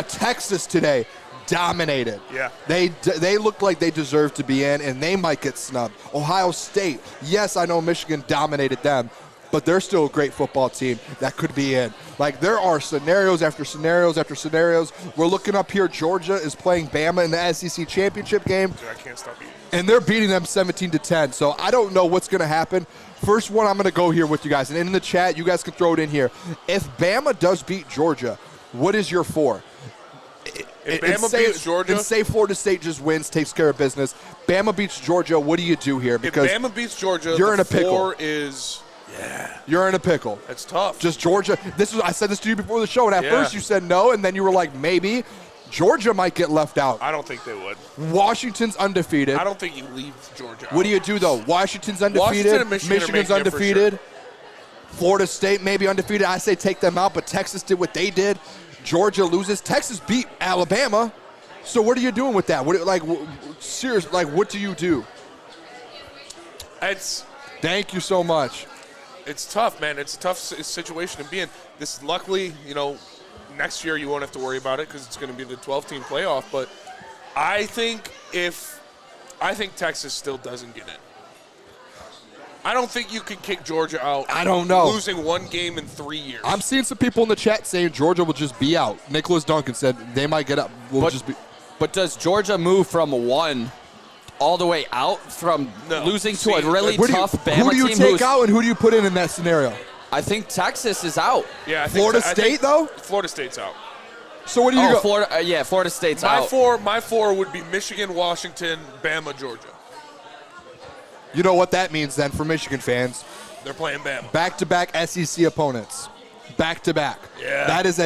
S2: Texas today dominated.
S3: Yeah.
S2: They look like they deserve to be in, and they might get snubbed. Ohio State, yes, I know Michigan dominated them, but they're still a great football team that could be in. Like, there are scenarios after scenarios after scenarios. We're looking up here. Georgia is playing Bama in the SEC championship game.
S3: Dude, I can't stop eating.
S2: And they're beating them 17-10. So I don't know what's going to happen. First one, I'm going to go here with you guys. And in the chat, you guys can throw it in here. If Bama does beat Georgia, what is your four?
S3: If Bama beats Georgia,
S2: and say Florida State just wins, takes care of business. Bama beats Georgia. What do you do here? Because
S3: if Bama beats Georgia,
S2: you're
S3: the
S2: in a pickle.
S3: four is
S2: you're in a pickle.
S3: It's tough.
S2: Just Georgia. I said this to you before the show, and at
S3: Yeah.
S2: first you said no, and then you were like, maybe. Georgia might get left out.
S3: I don't think they would.
S2: Washington's undefeated.
S3: I don't think you leave Georgia out.
S2: What do you do, though? Washington's undefeated.
S3: Washington and Michigan
S2: Michigan's
S3: are making it for
S2: undefeated.
S3: sure.
S2: Florida State maybe undefeated. I say take them out, but Texas did what they did. Georgia loses. Texas beat Alabama. So what are you doing with that? Seriously, what do you do? Thank you so much.
S3: It's tough, man. It's a tough situation to be in. This, luckily, next year you won't have to worry about it because it's going to be the 12-team playoff. But I think Texas still doesn't get in. I don't think you can kick Georgia out.
S2: I don't know.
S3: Losing one game in 3 years.
S2: I'm seeing some people in the chat saying Georgia will just be out. Nicholas Duncan said they might get up.
S4: But does Georgia move from one all the way out from losing to a really tough Bama team?
S2: Who do you take out and who do you put in that scenario?
S4: I think Texas is out.
S3: Yeah, I think
S2: Florida State, though?
S3: Florida State's out.
S2: So what do you go?
S4: Florida State's out.
S3: My four would be Michigan, Washington, Bama, Georgia.
S2: You know what that means then for Michigan fans?
S3: They're playing Bama.
S2: Back-to-back SEC opponents. Back-to-back.
S3: Yeah.
S2: That is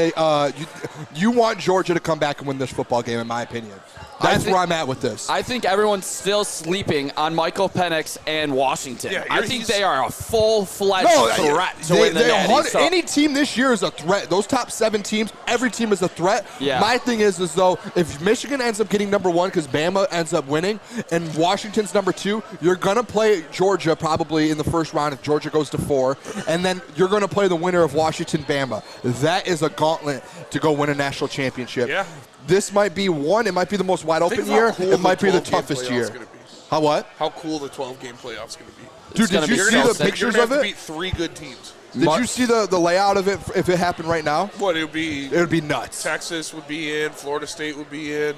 S2: you want Georgia to come back and win this football game, in my opinion. That's where I'm at with this.
S4: I think everyone's still sleeping on Michael Penix and Washington.
S3: Yeah,
S4: I think they are a full-fledged threat to win the Natty.
S2: Any team this year is a threat. Those top 7 teams, every team is a threat.
S4: Yeah.
S2: My thing is though, if Michigan ends up getting number 1 because Bama ends up winning and Washington's number 2, you're going to play Georgia probably in the first round if Georgia goes to 4, and then you're going to play the winner of Washington-Bama. That is a gauntlet to go win a national championship.
S3: Yeah.
S2: This might be one. It might be the most wide open year.
S3: Cool
S2: it might be the
S3: 12-game
S2: toughest year.
S3: gonna be.
S2: How what?
S3: How cool the 12-game playoff's going to be.
S2: Dude, did you see the pictures of
S3: You're
S2: it?
S3: going to beat 3 good teams.
S2: Did you see the layout of it if it happened right now?
S3: What, it would
S2: be nuts.
S3: Texas would be in. Florida State would be in.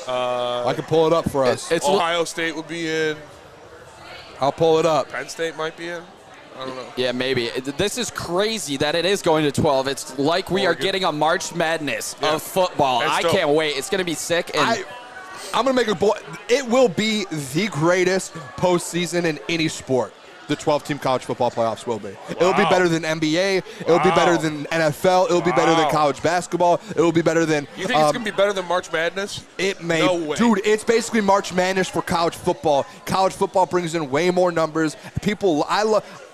S2: I can pull it up for us.
S3: Ohio State would be in.
S2: I'll pull it up.
S3: Penn State might be in. I don't know.
S4: Yeah, maybe. This is crazy that it is going to 12. It's like we are getting a March Madness of football. I can't wait. It's going to be sick. And
S2: I'm going to make a bold. It will be the greatest postseason in any sport. The 12-team college football playoffs will be. Wow. It'll be better than NBA. It'll be better than NFL. It'll be better than college basketball. It'll be better than.
S3: You think it's going to be better than March Madness?
S2: It may.
S3: No way.
S2: Dude, it's basically March Madness for college football. College football brings in way more numbers.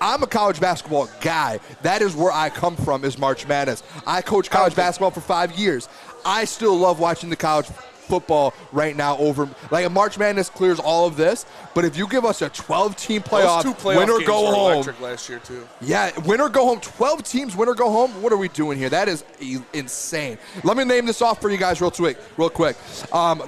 S2: I'm a college basketball guy. That is where I come from, is March Madness. I coached college basketball for 5 years. I still love watching the college football right now over like March Madness clears all of this, but if you give us a 12-team playoff,
S3: Those 2 playoff
S2: win or
S3: games
S2: go
S3: were
S2: home.
S3: electric last year too.
S2: Yeah, win or go home. 12 teams, win or go home. What are we doing here? That is insane. Let me name this off for you guys real quick.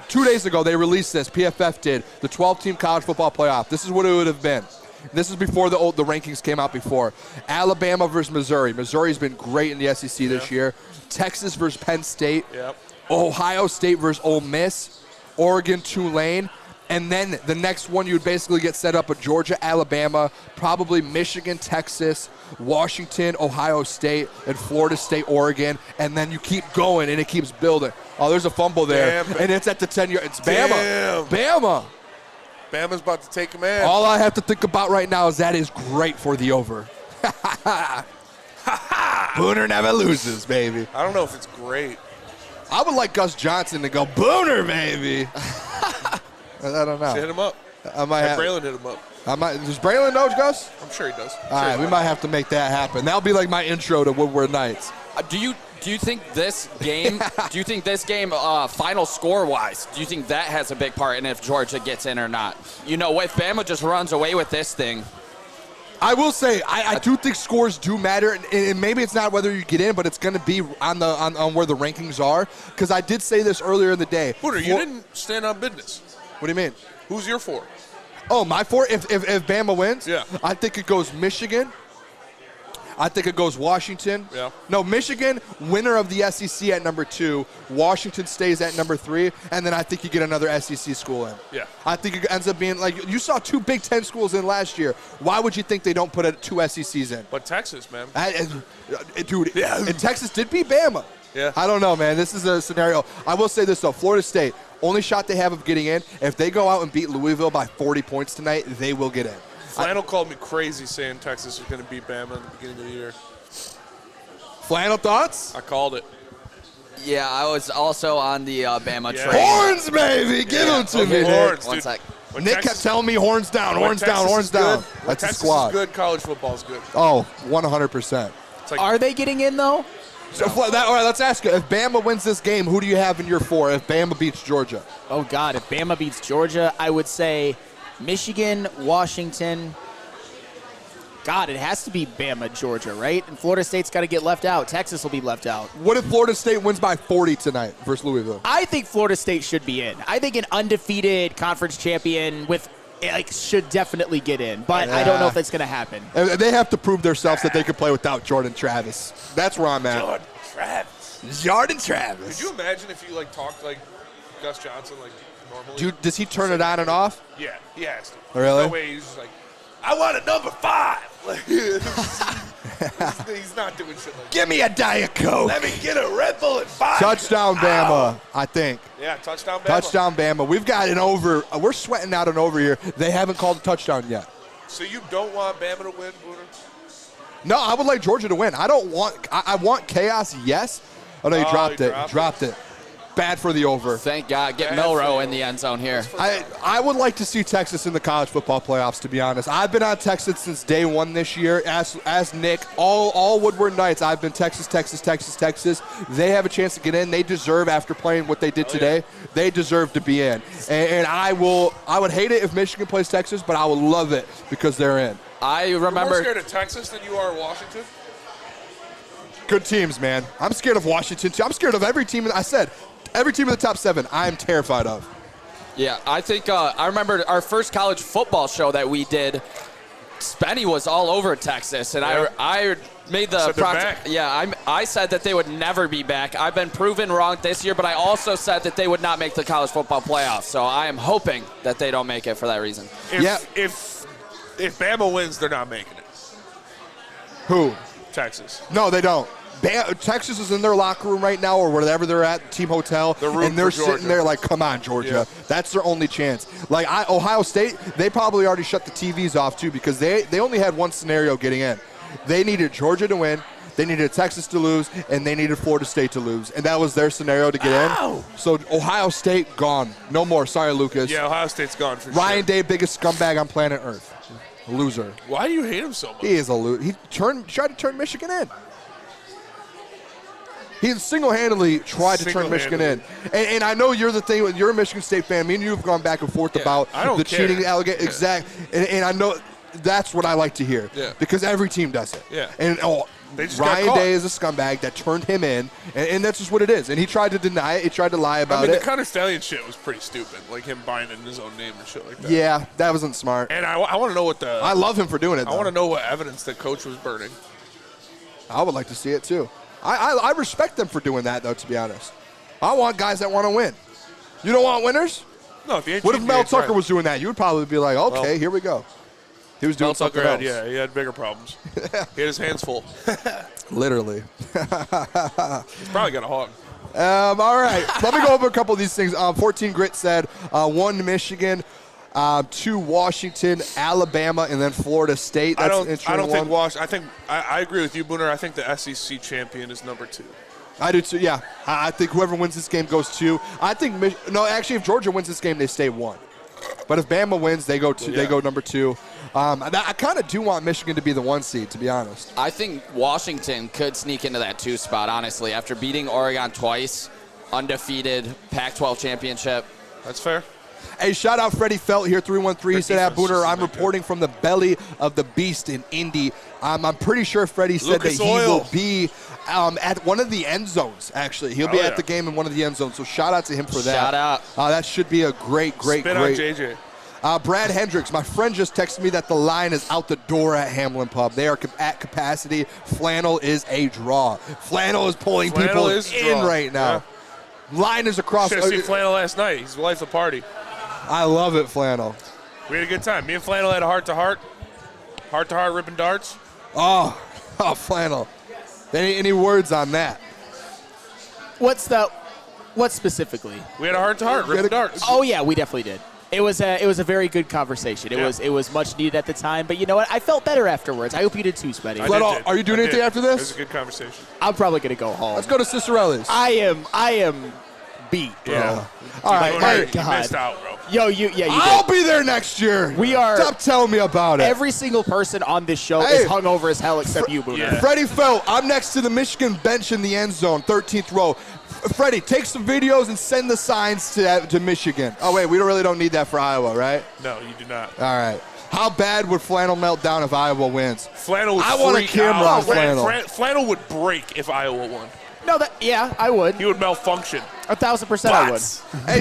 S2: 2 days ago, they released this. PFF did the 12-team college football playoff. This is what it would have been. This is before the rankings came out before. Alabama versus Missouri. Missouri's been great in the SEC this year. Texas versus Penn State.
S3: Yep.
S2: Ohio State versus Ole Miss. Oregon, Tulane. And then the next one, you would basically get set up with Georgia, Alabama, probably Michigan, Texas, Washington, Ohio State, and Florida State, Oregon. And then you keep going, and it keeps building. Oh, there's a fumble there.
S3: Damn.
S2: And it's at the 10-yard. It's Bama.
S3: Damn.
S2: Bama.
S3: Bama's about to take a man.
S2: All I have to think about right now is that is great for the over. Booner never loses, baby.
S3: I don't know if it's great.
S2: I would like Gus Johnson to go, Booner, baby. I don't know.
S3: Hit him up.
S2: I might have.
S3: Braylon hit him up.
S2: Does Braylon know Gus?
S3: I'm sure he does.
S2: All right, we might have to make that happen. That'll be like my intro to Woodward Nights.
S4: Do you think this game? Final score wise, do you think that has a big part in if Georgia gets in or not? You know, if Bama just runs away with this thing.
S2: I will say I do think scores do matter, and maybe it's not whether you get in, but it's going to be on where the rankings are. Because I did say this earlier in the day.
S3: Booner, you didn't stand on business.
S2: What do you mean?
S3: Who's your 4?
S2: Oh, my 4. If Bama wins,
S3: yeah,
S2: I think it goes Michigan. I think it goes Washington.
S3: Yeah.
S2: No, Michigan, winner of the SEC at number 2. Washington stays at number 3. And then I think you get another SEC school in.
S3: Yeah.
S2: I think it ends up being like you saw 2 Big Ten schools in last year. Why would you think they don't put 2 SECs in?
S3: But Texas, man.
S2: Dude, yeah. And Texas did beat Bama.
S3: Yeah.
S2: I don't know, man. This is a scenario. I will say this, though. Florida State, only shot they have of getting in. If they go out and beat Louisville by 40 points tonight, they will get in.
S3: Flannel called me crazy saying Texas was going to beat Bama in the beginning of the year.
S2: Flannel thoughts?
S3: I called it.
S4: Yeah, I was also on the Bama train.
S2: Horns, baby! Give them to me,
S3: Horns,
S4: One
S3: dude.
S4: sec.
S2: Nick kept telling me horns down, horns down, horns down. That's a
S3: Texas
S2: squad.
S3: is good. College football is good.
S2: Oh, 100%.
S3: Like,
S6: Are they getting in, though?
S2: So, all right, let's ask you. If Bama wins this game, who do you have in your 4 if Bama beats Georgia?
S6: Oh, God. If Bama beats Georgia, I would say Michigan, Washington. God, it has to be Bama, Georgia, right? And Florida State's got to get left out. Texas will be left out.
S2: What if Florida State wins by 40 tonight versus Louisville?
S6: I think Florida State should be in. I think an undefeated conference champion should definitely get in, but I don't know if that's going to happen.
S2: They have to prove themselves that they can play without Jordan Travis. That's where I'm at. Jordan Travis.
S3: Could you imagine if you talked like Gus Johnson normally?
S2: Dude, does he turn it on and off?
S3: Yeah, he has to.
S2: Really?
S3: No way he's just I want a number 5. He's not doing shit like that.
S2: Give me a Diet Coke.
S3: Let me get a Red Bull at 5.
S2: Touchdown Bama, I think.
S3: Yeah, touchdown Bama.
S2: Touchdown Bama. We've got an over. We're sweating out an over here. They haven't called a touchdown yet.
S3: So you don't want Bama to win, Booner?
S2: No, I would like Georgia to win. I don't want. I want chaos. Yes. Oh no, he dropped it. Dropped it. Bad for the over.
S4: Thank God. Get Milrow in the end zone here.
S2: I would like to see Texas in the college football playoffs, to be honest. I've been on Texas since day 1 this year. As Nick, all Woodward Nights, I've been Texas. They have a chance to get in. They deserve, after playing what they did today, they deserve to be in. And I would hate it if Michigan plays Texas, but I would love it because they're in.
S4: I remember.
S3: You're more scared of Texas than you are Washington?
S2: Good teams, man. I'm scared of Washington, too. I'm scared of every team. I said, every team in the top 7, I'm terrified of.
S4: Yeah, I think I remember our first college football show that we did. Spenny was all over Texas, and I made the I said that they would never be back. I've been proven wrong this year, but I also said that they would not make the college football playoffs. So I am hoping that they don't make it for that reason.
S3: If Bama wins, they're not making it.
S2: Who?
S3: Texas.
S2: No, they don't. Texas is in their locker room right now or wherever they're at, team hotel, and they're sitting there like, come on, Georgia. Yeah. That's their only chance. Ohio State, they probably already shut the TVs off, too, because they only had one scenario getting in. They needed Georgia to win, they needed Texas to lose, and they needed Florida State to lose. And that was their scenario to get in. So Ohio State, gone. No more. Sorry, Lucas.
S3: Yeah, Ohio State's gone for
S2: Ryan Day, biggest scumbag on planet Earth. Loser.
S3: Why do you hate him so much?
S2: He is a loser. He tried to turn Michigan in. He single-handedly tried to turn Michigan in. And I know you're a Michigan State fan. Me and you have gone back and forth about the cheating allegation. Yeah. Exactly. And I know that's what I like to hear.
S3: Yeah.
S2: Because every team does it.
S3: Yeah.
S2: And Ryan Day is a scumbag that turned him in, and that's just what it is. And he tried to deny it. He tried to lie about it.
S3: The Connor Stallion shit was pretty stupid, like him buying it in his own name and shit like that.
S2: Yeah, that wasn't smart.
S3: And I want to know what
S2: I love him for doing it, though.
S3: I want to know what evidence the coach was burning.
S2: I would like to see it, too. I respect them for doing that, though, to be honest. I want guys that want to win. You don't want winners?
S3: No, if you ain't
S2: What if Mel Tucker was doing that? You would probably be like, okay, here we go. He was doing something else.
S3: Yeah, he had bigger problems. He had his hands full.
S2: Literally.
S3: He's probably got a hog.
S2: All right. Let me go over a couple of these things. 14 Grit said 1 Michigan, 2 Washington, Alabama, and then Florida State.
S3: I don't think Washington. I agree with you, Booner. I think the SEC champion is number 2.
S2: I do too. Yeah. I think whoever wins this game goes 2. I think actually, if Georgia wins this game, they stay 1. But if Bama wins, they go 2. They go number 2. I kind of do want Michigan to be the 1 seed, to be honest.
S4: I think Washington could sneak into that 2 spot, honestly, after beating Oregon twice, undefeated, Pac-12 championship.
S3: That's fair.
S2: Hey, shout out Freddie Felt here, 313. He said, Booner, I'm reporting from the belly of the beast in Indy. I'm pretty sure Freddie said that he will be at one of the end zones, actually. He'll be at the game in one of the end zones. So shout out to him for that.
S4: Shout out.
S2: That should be a great.
S3: Spit on JJ.
S2: Brad Hendricks, my friend just texted me that the line is out the door at Hamlin Pub. They are at capacity. Flannel is a draw. Flannel is pulling people in right now. Yeah. Line is across.
S3: Should have seen Flannel last night. He's the life of the party.
S2: I love it, Flannel.
S3: We had a good time. Me and Flannel had a heart-to-heart ripping darts.
S2: Oh, Flannel. Any words on that?
S6: What specifically?
S3: We had a heart-to-heart ripping darts.
S6: Oh, yeah, we definitely did. It was a very good conversation. It was much needed at the time, but you know what? I felt better afterwards. I hope you did too, Spenny.
S2: Are you doing anything after this?
S3: It was a good conversation.
S6: I'm probably gonna go home.
S2: Let's go to Cicerelli's.
S6: I am beat, bro.
S3: Yeah.
S2: All right,
S3: hey, you missed out, bro.
S6: You
S2: I'll be there next year.
S6: We are.
S2: Stop telling me about it.
S6: Every single person on this show is hungover as hell except you, Booner.
S3: Yeah.
S2: Freddie Felt, I'm next to the Michigan bench in the end zone, 13th row. Freddie, take some videos and send the signs to Michigan. Oh, wait, we really don't need that for Iowa, right?
S3: No, you do not.
S2: All right. How bad would Flannel melt down if Iowa wins?
S3: Flannel would
S2: I want a camera on Flannel.
S3: Flannel would break if Iowa won.
S6: No, I would.
S3: He would malfunction.
S6: 1,000% I would.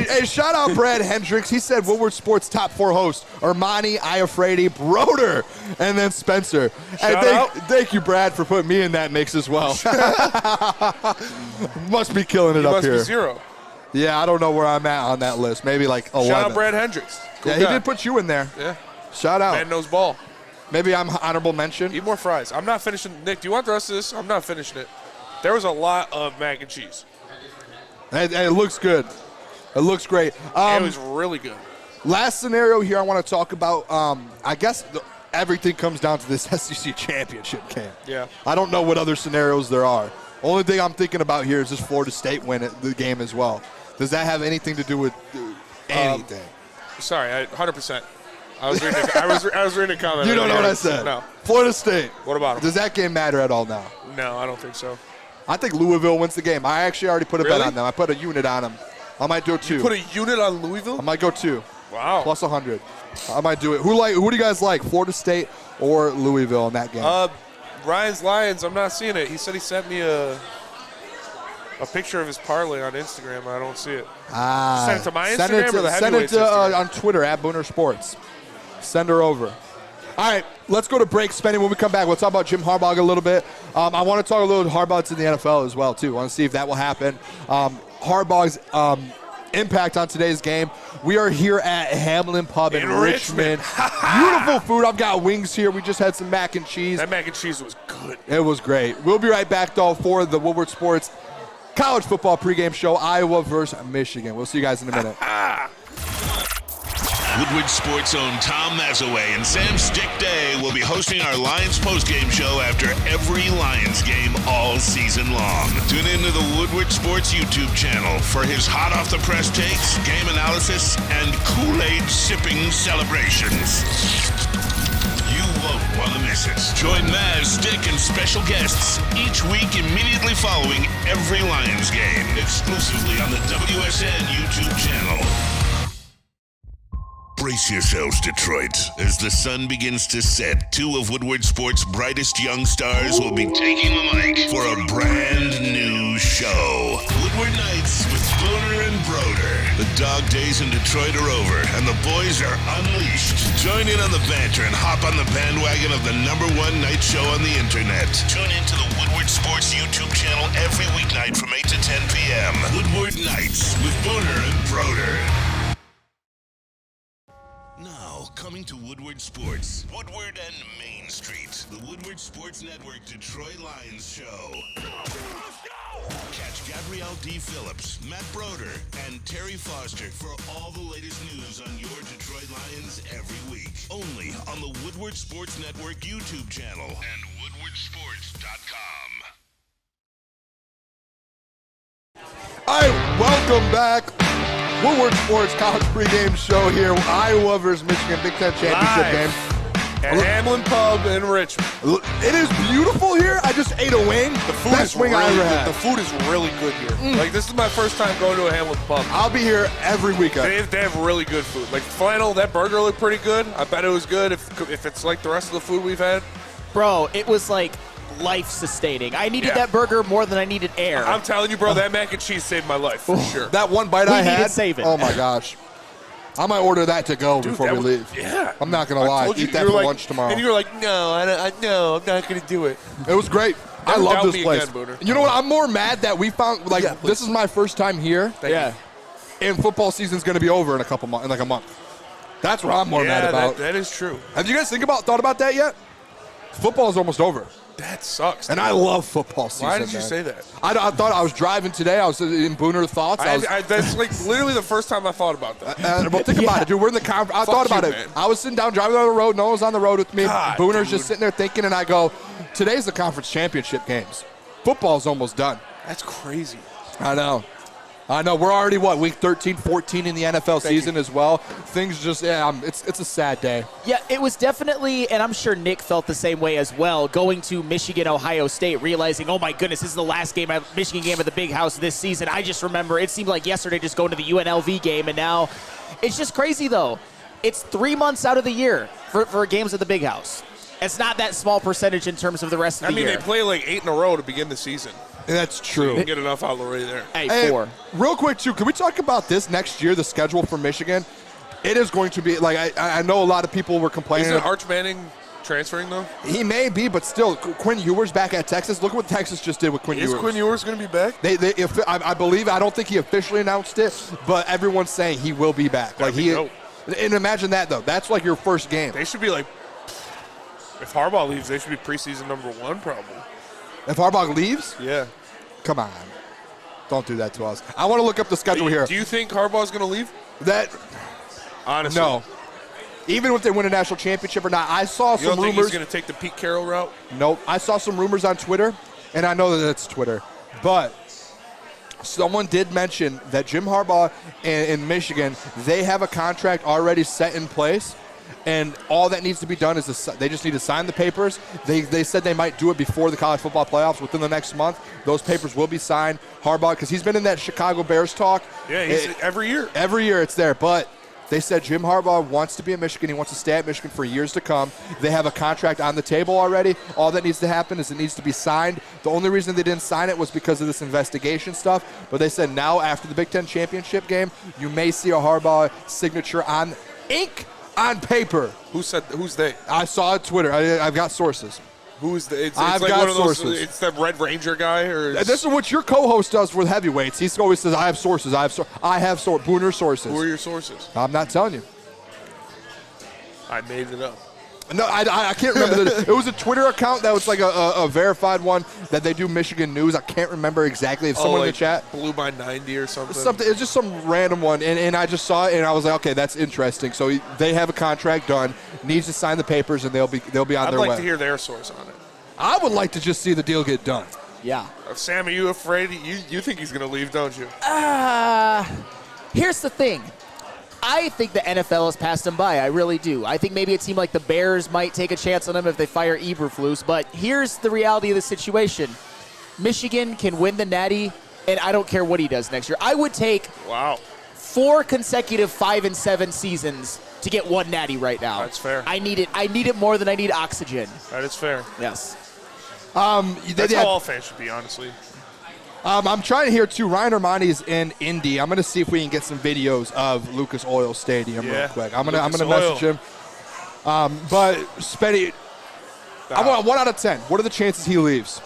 S2: Hey, shout out Brad Hendricks. He said Woodward Sports top 4 hosts: Ermanni, Iafredi, Broder, and then Spencer. Thank you, Brad, for putting me in that mix as well. Must be killing it up here.
S3: Must be 0.
S2: Yeah, I don't know where I'm at on that list. Maybe like 11.
S3: Shout out Brad Hendricks.
S2: Cool guy. He did put you in there.
S3: Yeah.
S2: Shout out.
S3: Man knows ball.
S2: Maybe I'm honorable mention.
S3: Eat more fries. I'm not finishing. Nick, do you want the rest of this? I'm not finishing it. There was a lot of mac and cheese.
S2: And it looks good. It looks great.
S3: It was really good.
S2: Last scenario here I want to talk about. I guess everything comes down to this SEC championship game.
S3: Yeah.
S2: I don't know what other scenarios there are. Only thing I'm thinking about here is just Florida State win the game as well. Does that have anything to do with anything?
S3: Sorry, 100%. I was reading a comment.
S2: You don't know what I said.
S3: No.
S2: Florida State.
S3: What about them?
S2: Does that game matter at all now?
S3: No, I don't think so.
S2: I think Louisville wins the game. I actually already put a bet on them. I put a unit on them. I might do 2.
S3: You put a unit on Louisville?
S2: I might go 2.
S3: Wow.
S2: Plus 100. I might do it. Who do you guys like, Florida State or Louisville in that game?
S3: Ryan's Lions, I'm not seeing it. He said he sent me a picture of his parlay on Instagram. I don't see it. Send it to my Instagram or the Heavyweights Instagram?
S2: On Twitter, at Booner Sports. Send her over. All right, let's go to break. Spenny, when we come back, we'll talk about Jim Harbaugh a little bit. I want to talk a little Harbaugh to the NFL as well, too. I want to see if that will happen. Harbaugh's impact on today's game. We are here at Hamlin Pub in Richmond. Beautiful food. I've got wings here. We just had some mac and cheese.
S3: That mac and cheese was good.
S2: It was great. We'll be right back, though, for the Woodward Sports College Football Pregame Show, Iowa versus Michigan. We'll see you guys in a minute.
S1: Woodward Sports' own Tom Mazaway and Sam Stick Day will be hosting our Lions postgame show after every Lions game all season long. Tune into the Woodward Sports YouTube channel for his hot-off-the-press takes, game analysis, and Kool-Aid sipping celebrations. You won't want to miss it. Join Maz, Dick, and special guests each week immediately following every Lions game, exclusively on the WSN YouTube channel. Brace yourselves, Detroit. As the sun begins to set, two of Woodward Sports' brightest young stars will be taking the mic for a brand new show. Woodward Nights with Booner and Broder. The dog days in Detroit are over, and the boys are unleashed. Join in on the banter and hop on the bandwagon of the #1 night show on the internet. Tune in to the Woodward Sports YouTube channel every weeknight from 8 to 10 p.m. Woodward Nights with Booner and Broder. Now, coming to Woodward Sports, Woodward and Main Street, the Woodward Sports Network Detroit Lions show. Catch Gabrielle D. Phillips, Matt Broder, and Terry Foster for all the latest news on your Detroit Lions every week. Only on the Woodward Sports Network YouTube channel and woodwardsports.com.
S2: All right, welcome back. Woodward Sports College pregame show here. Iowa versus Michigan Big Ten championship game.
S3: At Hamlin Pub in Richmond.
S2: It is beautiful here. I just ate a wing.
S3: The food
S2: Best
S3: is
S2: wing
S3: really
S2: I ever
S3: good.
S2: had.
S3: The food is really good here. Like, this is my first time going to a Hamlin Pub.
S2: I'll be here every weekend.
S3: They have really good food. Like, flannel, that burger looked pretty good. I bet it was good if it's like the rest of the food we've had.
S6: Bro, it was like life-sustaining. I needed that burger more than I needed air.
S3: I'm telling you, bro, that mac and cheese saved my life for sure.
S2: That one bite I had.
S6: Save it.
S2: Oh, my gosh. I might order that to go before we leave.
S3: Yeah.
S2: I'm not going to lie. Eat that for lunch tomorrow.
S3: And you were like, no, I'm not going to do it.
S2: It was great. I
S3: Never
S2: love
S3: doubt
S2: this
S3: me
S2: place.
S3: again, Booner.
S2: You know what? I'm more mad that we found, like, this is my first time here.
S3: Thank you.
S2: And football season's going to be over in like a month. That's what I'm more mad about.
S3: That is true.
S2: Have you guys thought about that yet? Football's almost over.
S3: That sucks.
S2: And I love football season.
S3: Why did you say that?
S2: I thought I was driving today. I was in Booner Thoughts.
S3: That's like literally the first time I thought about that.
S2: Well, think about it, dude. We're in the conference. I thought about it.
S3: Man.
S2: I was sitting down driving down the road. No one was on the road with me.
S3: God,
S2: Booner's
S3: dude.
S2: just sitting there thinking, and I go, today's the conference championship games. Football's almost done.
S3: That's crazy.
S2: I know. We're already, week 13, 14 in the NFL season as well. Things just, it's a sad day.
S6: Yeah, it was definitely, and I'm sure Nick felt the same way as well, going to Michigan, Ohio State, realizing, oh my goodness, this is the last Michigan game of the Big House this season. I just remember, it seemed like yesterday just going to the UNLV game, and now it's just crazy, though. It's 3 months out of the year for games at the Big House. It's not that small percentage in terms of the rest of the year.
S3: They play like 8 in a row to begin the season.
S2: That's true.
S3: You can get enough out already there.
S6: Hey, 4.
S2: Real quick, too, can we talk about this next year, the schedule for Michigan? It is going to be, like, I know a lot of people were complaining.
S3: Isn't Arch Manning transferring, though?
S2: He may be, but still, Quinn Ewers back at Texas. Look what Texas just did with Quinn Ewers.
S3: Is Quinn Ewers going to be back?
S2: I believe, I don't think he officially announced it, but everyone's saying he will be back.
S3: Dope.
S2: And imagine that, though. That's like your first game.
S3: They should be like, if Harbaugh leaves, they should be preseason #1 probably.
S2: If Harbaugh leaves?
S3: Yeah.
S2: Come on. Don't do that to us. I want to look up the schedule here.
S3: Do you think Harbaugh's going to leave? Honestly.
S2: No. Even if they win a national championship or not, I saw some rumors.
S3: You don't think he's going to take the Pete Carroll route?
S2: Nope. I saw some rumors on Twitter, and I know that it's Twitter, but someone did mention that Jim Harbaugh in Michigan, they have a contract already set in place. And all that needs to be done is they just need to sign the papers. They said they might do it before the college football playoffs within the next month. Those papers will be signed. Harbaugh, because he's been in that Chicago Bears talk.
S3: Yeah, every year.
S2: Every year it's there. But they said Jim Harbaugh wants to be at Michigan. He wants to stay at Michigan for years to come. They have a contract on the table already. All that needs to happen is it needs to be signed. The only reason they didn't sign it was because of this investigation stuff. But they said now after the Big Ten championship game, you may see a Harbaugh signature on ink. On paper.
S3: Who's they?
S2: I saw it Twitter. I've got sources.
S3: Who's the?
S2: I've
S3: like
S2: got
S3: one of those,
S2: sources.
S3: It's the Red Ranger guy, or
S2: this is what your co-host does with heavyweights. He always says, "I have sources. I have Booner sources."
S3: Who are your sources?
S2: I'm not telling you.
S3: I made it up.
S2: No, I can't remember. It was a Twitter account that was like a verified one that they do Michigan news. I can't remember exactly. If someone in the chat
S3: blew by 90 or something.
S2: It's just some random one, and I just saw it and I was like, okay, that's interesting. So they have a contract done, needs to sign the papers, and they'll be on their way.
S3: I'd like to hear their source on it.
S2: I would like to just see the deal get done.
S6: Yeah.
S3: Sam, are you afraid? You think he's going to leave, don't you?
S6: Here's the thing. I think the NFL has passed him by. I really do. I think maybe a team like the Bears might take a chance on him if they fire Eberflus. But here's the reality of the situation. Michigan can win the Natty, and I don't care what he does next year. I would take 4 consecutive 5-7 seasons to get 1 Natty right now.
S3: That's fair.
S6: I need it more than I need oxygen.
S3: That is fair.
S6: Yes.
S3: That's how all fans should be, honestly.
S2: I'm trying to hear, too, Ryan Ermanni's in Indy. I'm going to see if we can get some videos of Lucas Oil Stadium real quick. I'm going to message him. But, Spenny, I want 1 out of 10. What are the chances he leaves?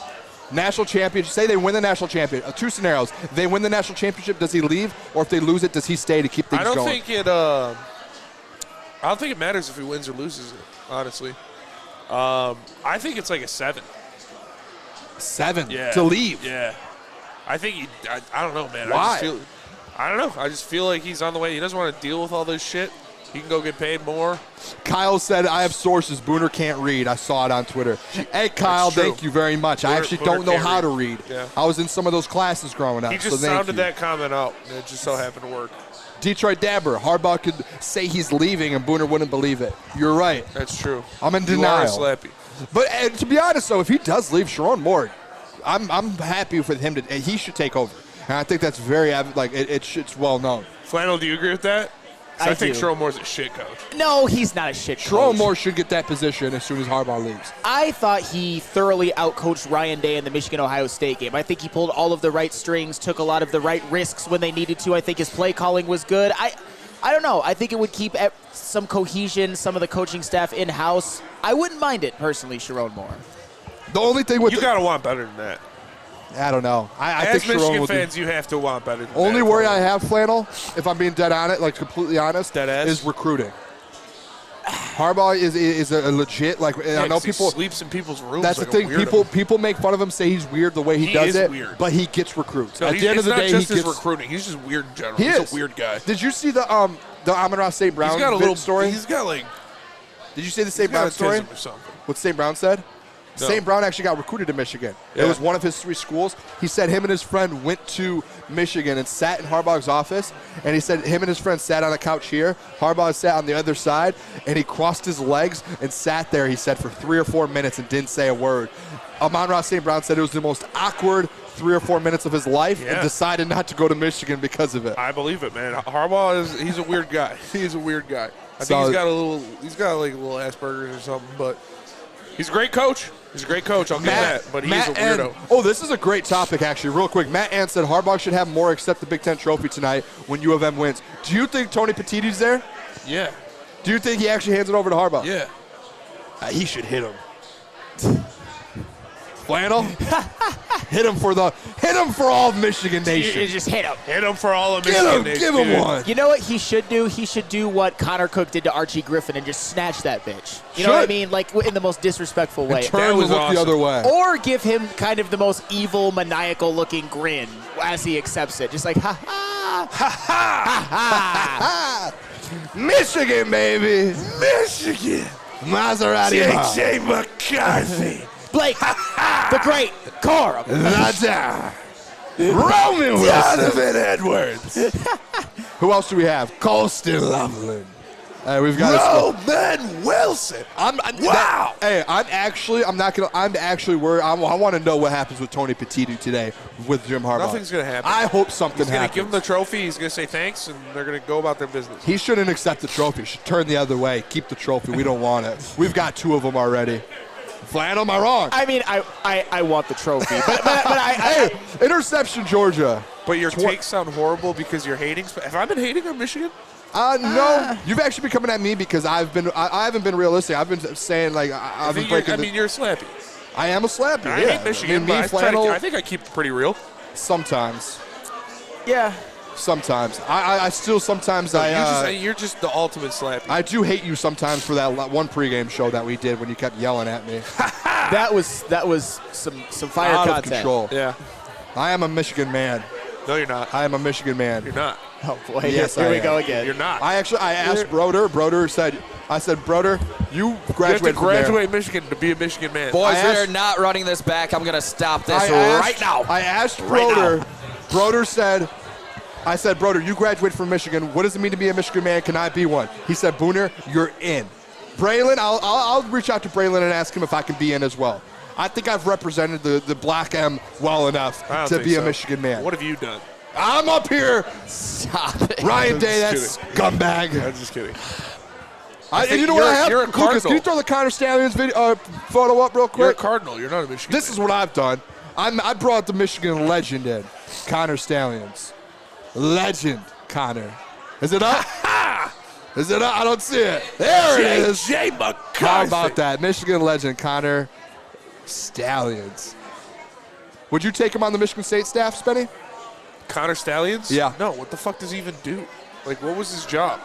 S2: National championship. Say they win the national championship. 2 scenarios. They win the national championship, does he leave? Or if they lose it, does he stay to keep things going?
S3: I don't think it matters if he wins or loses it, honestly. I think it's like a 7.
S2: 7
S3: yeah.
S2: to leave?
S3: Yeah. I think I don't know, man.
S2: Why?
S3: I don't know. I just feel like he's on the way. He doesn't want to deal with all this shit. He can go get paid more.
S2: Kyle said, I have sources. Booner can't read. I saw it on Twitter. Hey, Kyle, thank you very much. I actually don't know how to read.
S3: Yeah.
S2: I was in some of those classes growing up.
S3: He just sounded that comment out, and it just so happened to work.
S2: Detroit Dabber, Harbaugh could say he's leaving, and Booner wouldn't believe it. You're right.
S3: That's true.
S2: I'm in denial.
S3: You are slappy.
S2: But to be honest, though, if he does leave, Sharon Moore, I'm happy for him he should take over. And I think that's very, it's well known.
S3: Flannel, do you agree with that? I think Sharon Moore's a shit coach.
S6: No, he's not a shit coach.
S2: Sharon Moore should get that position as soon as Harbaugh leaves.
S6: I thought he thoroughly outcoached Ryan Day in the Michigan-Ohio State game. I think he pulled all of the right strings, took a lot of the right risks when they needed to. I think his play calling was good. I don't know. I think it would keep some cohesion, some of the coaching staff in-house. I wouldn't mind it, personally, Sharon Moore.
S2: The only thing with
S3: you got to want better than that.
S2: I don't know. I
S3: As
S2: think
S3: Michigan fans, you have to want better than
S2: only
S3: that.
S2: worry I have, Flannel, if I'm being dead on it, like completely honest, is recruiting. Harbaugh is a legit, I know people.
S3: He sleeps in people's rooms.
S2: That's
S3: like
S2: the thing. People make fun of him, say he's weird the way he does it.
S3: Weird.
S2: But he gets recruits.
S3: So
S2: at the end of the day,
S3: he gets recruiting. He's just weird in general. He's a weird guy.
S2: Did you see the Amon-Ra St. Brown story?
S3: He's got like.
S2: Did you see the St. Brown story? What St. Brown said? No. St. Brown actually got recruited to Michigan. Yeah. It was one of his 3 schools. He said him and his friend went to Michigan and sat in Harbaugh's office, and he said him and his friend sat on a couch here. Harbaugh sat on the other side, and he crossed his legs and sat there, he said, for 3 or 4 minutes and didn't say a word. Amon-Ra St. Brown said it was the most awkward 3 or 4 minutes of his life and decided not to go to Michigan because of it.
S3: I believe it, man. Harbaugh he's a weird guy. He's a weird guy. I think he's got like a little Asperger's or something, but he's a great coach. He's a great coach, I'll give that, but he's a weirdo.
S2: This is a great topic, actually, real quick. Matt Ann said Harbaugh should have more accept the Big Ten trophy tonight when U of M wins. Do you think Tony Petitti's there?
S3: Yeah.
S2: Do you think he actually hands it over to Harbaugh?
S3: Yeah.
S2: He should hit him. Flannel? hit him for all of Michigan Nation.
S6: You just hit him.
S3: Hit him for all of Michigan Nation.
S2: Give him one.
S6: You know what he should do? He should do what Connor Cook did to Archie Griffin and just snatch that bitch. You know what I mean? Like in the most disrespectful way.
S2: Turn and look the other way.
S6: Or give him kind of the most evil, maniacal-looking grin as he accepts it. Just like, ha ha.
S2: Ha ha. Ha ha. Michigan, baby. Michigan. Maserati.
S3: J.J. McCarthy.
S6: Blake, the great Corum.
S2: Roman Wilson.
S3: Donovan Edwards.
S2: Who else do we have? Colston Loveland. We've got
S3: Roman Wilson.
S2: I'm actually worried. I want to know what happens with Tony Petitti today with Jim Harbaugh.
S3: Nothing's going to happen.
S2: I hope something happens.
S3: He's going to give him the trophy. He's going to say thanks, and they're going to go about their business.
S2: He shouldn't accept the trophy. He should turn the other way. Keep the trophy. We don't want it. We've got 2 of them already. Flannel, am I wrong?
S6: I mean, I want the trophy. but
S2: hey, interception, Georgia.
S3: But your takes sound horrible because you're hating. Have I been hating on Michigan?
S2: No. You've actually been coming at me because I haven't been realistic. I've been saying, like, I've been breaking.
S3: You're a slappy.
S2: I am a slappy.
S3: I hate Michigan, but I think I keep it pretty real.
S2: Sometimes.
S6: Yeah.
S2: Sometimes. I still sometimes
S3: you're just the ultimate slappy.
S2: I do hate you sometimes for that one pregame show that we did when you kept yelling at me.
S6: that was some fire
S2: out
S6: content.
S2: Of control.
S3: Yeah.
S2: I am a Michigan man.
S3: No, you're not.
S2: I am a Michigan man.
S3: You're not.
S6: Oh boy.
S2: Yes,
S6: here we go again.
S3: You're not.
S2: I asked Broder. Broder said, Broder, you graduated.
S3: You have to graduate Michigan to be a Michigan man.
S4: Boys, they're not running this back. I'm going to stop this right now.
S2: I asked Broder. Broder said, I said, Broder, you graduated from Michigan. What does it mean to be a Michigan man? Can I be one? He said, Booner, you're in. Braylon, I'll reach out to Braylon and ask him if I can be in as well. I think I've represented the Black M well enough to be a Michigan man.
S3: What have you done?
S2: I'm up here.
S4: Stop it.
S2: Ryan Day, that's scumbag.
S3: I'm just kidding.
S2: And you know what I have?
S3: You're a Cardinal.
S2: Lucas, can you throw the Connor Stallions photo up real quick?
S3: You're a Cardinal. You're not a Michigan
S2: This is what I've done. I brought the Michigan legend in, Connor Stallions. Legend, Connor. Is it up? Is it up? I don't see it. There it is.
S3: J.J. McCarthy.
S2: How about that? Michigan legend, Connor Stallions. Would you take him on the Michigan State staff, Spenny?
S3: Connor Stallions?
S2: Yeah.
S3: No, what the fuck does he even do? Like, what was his job?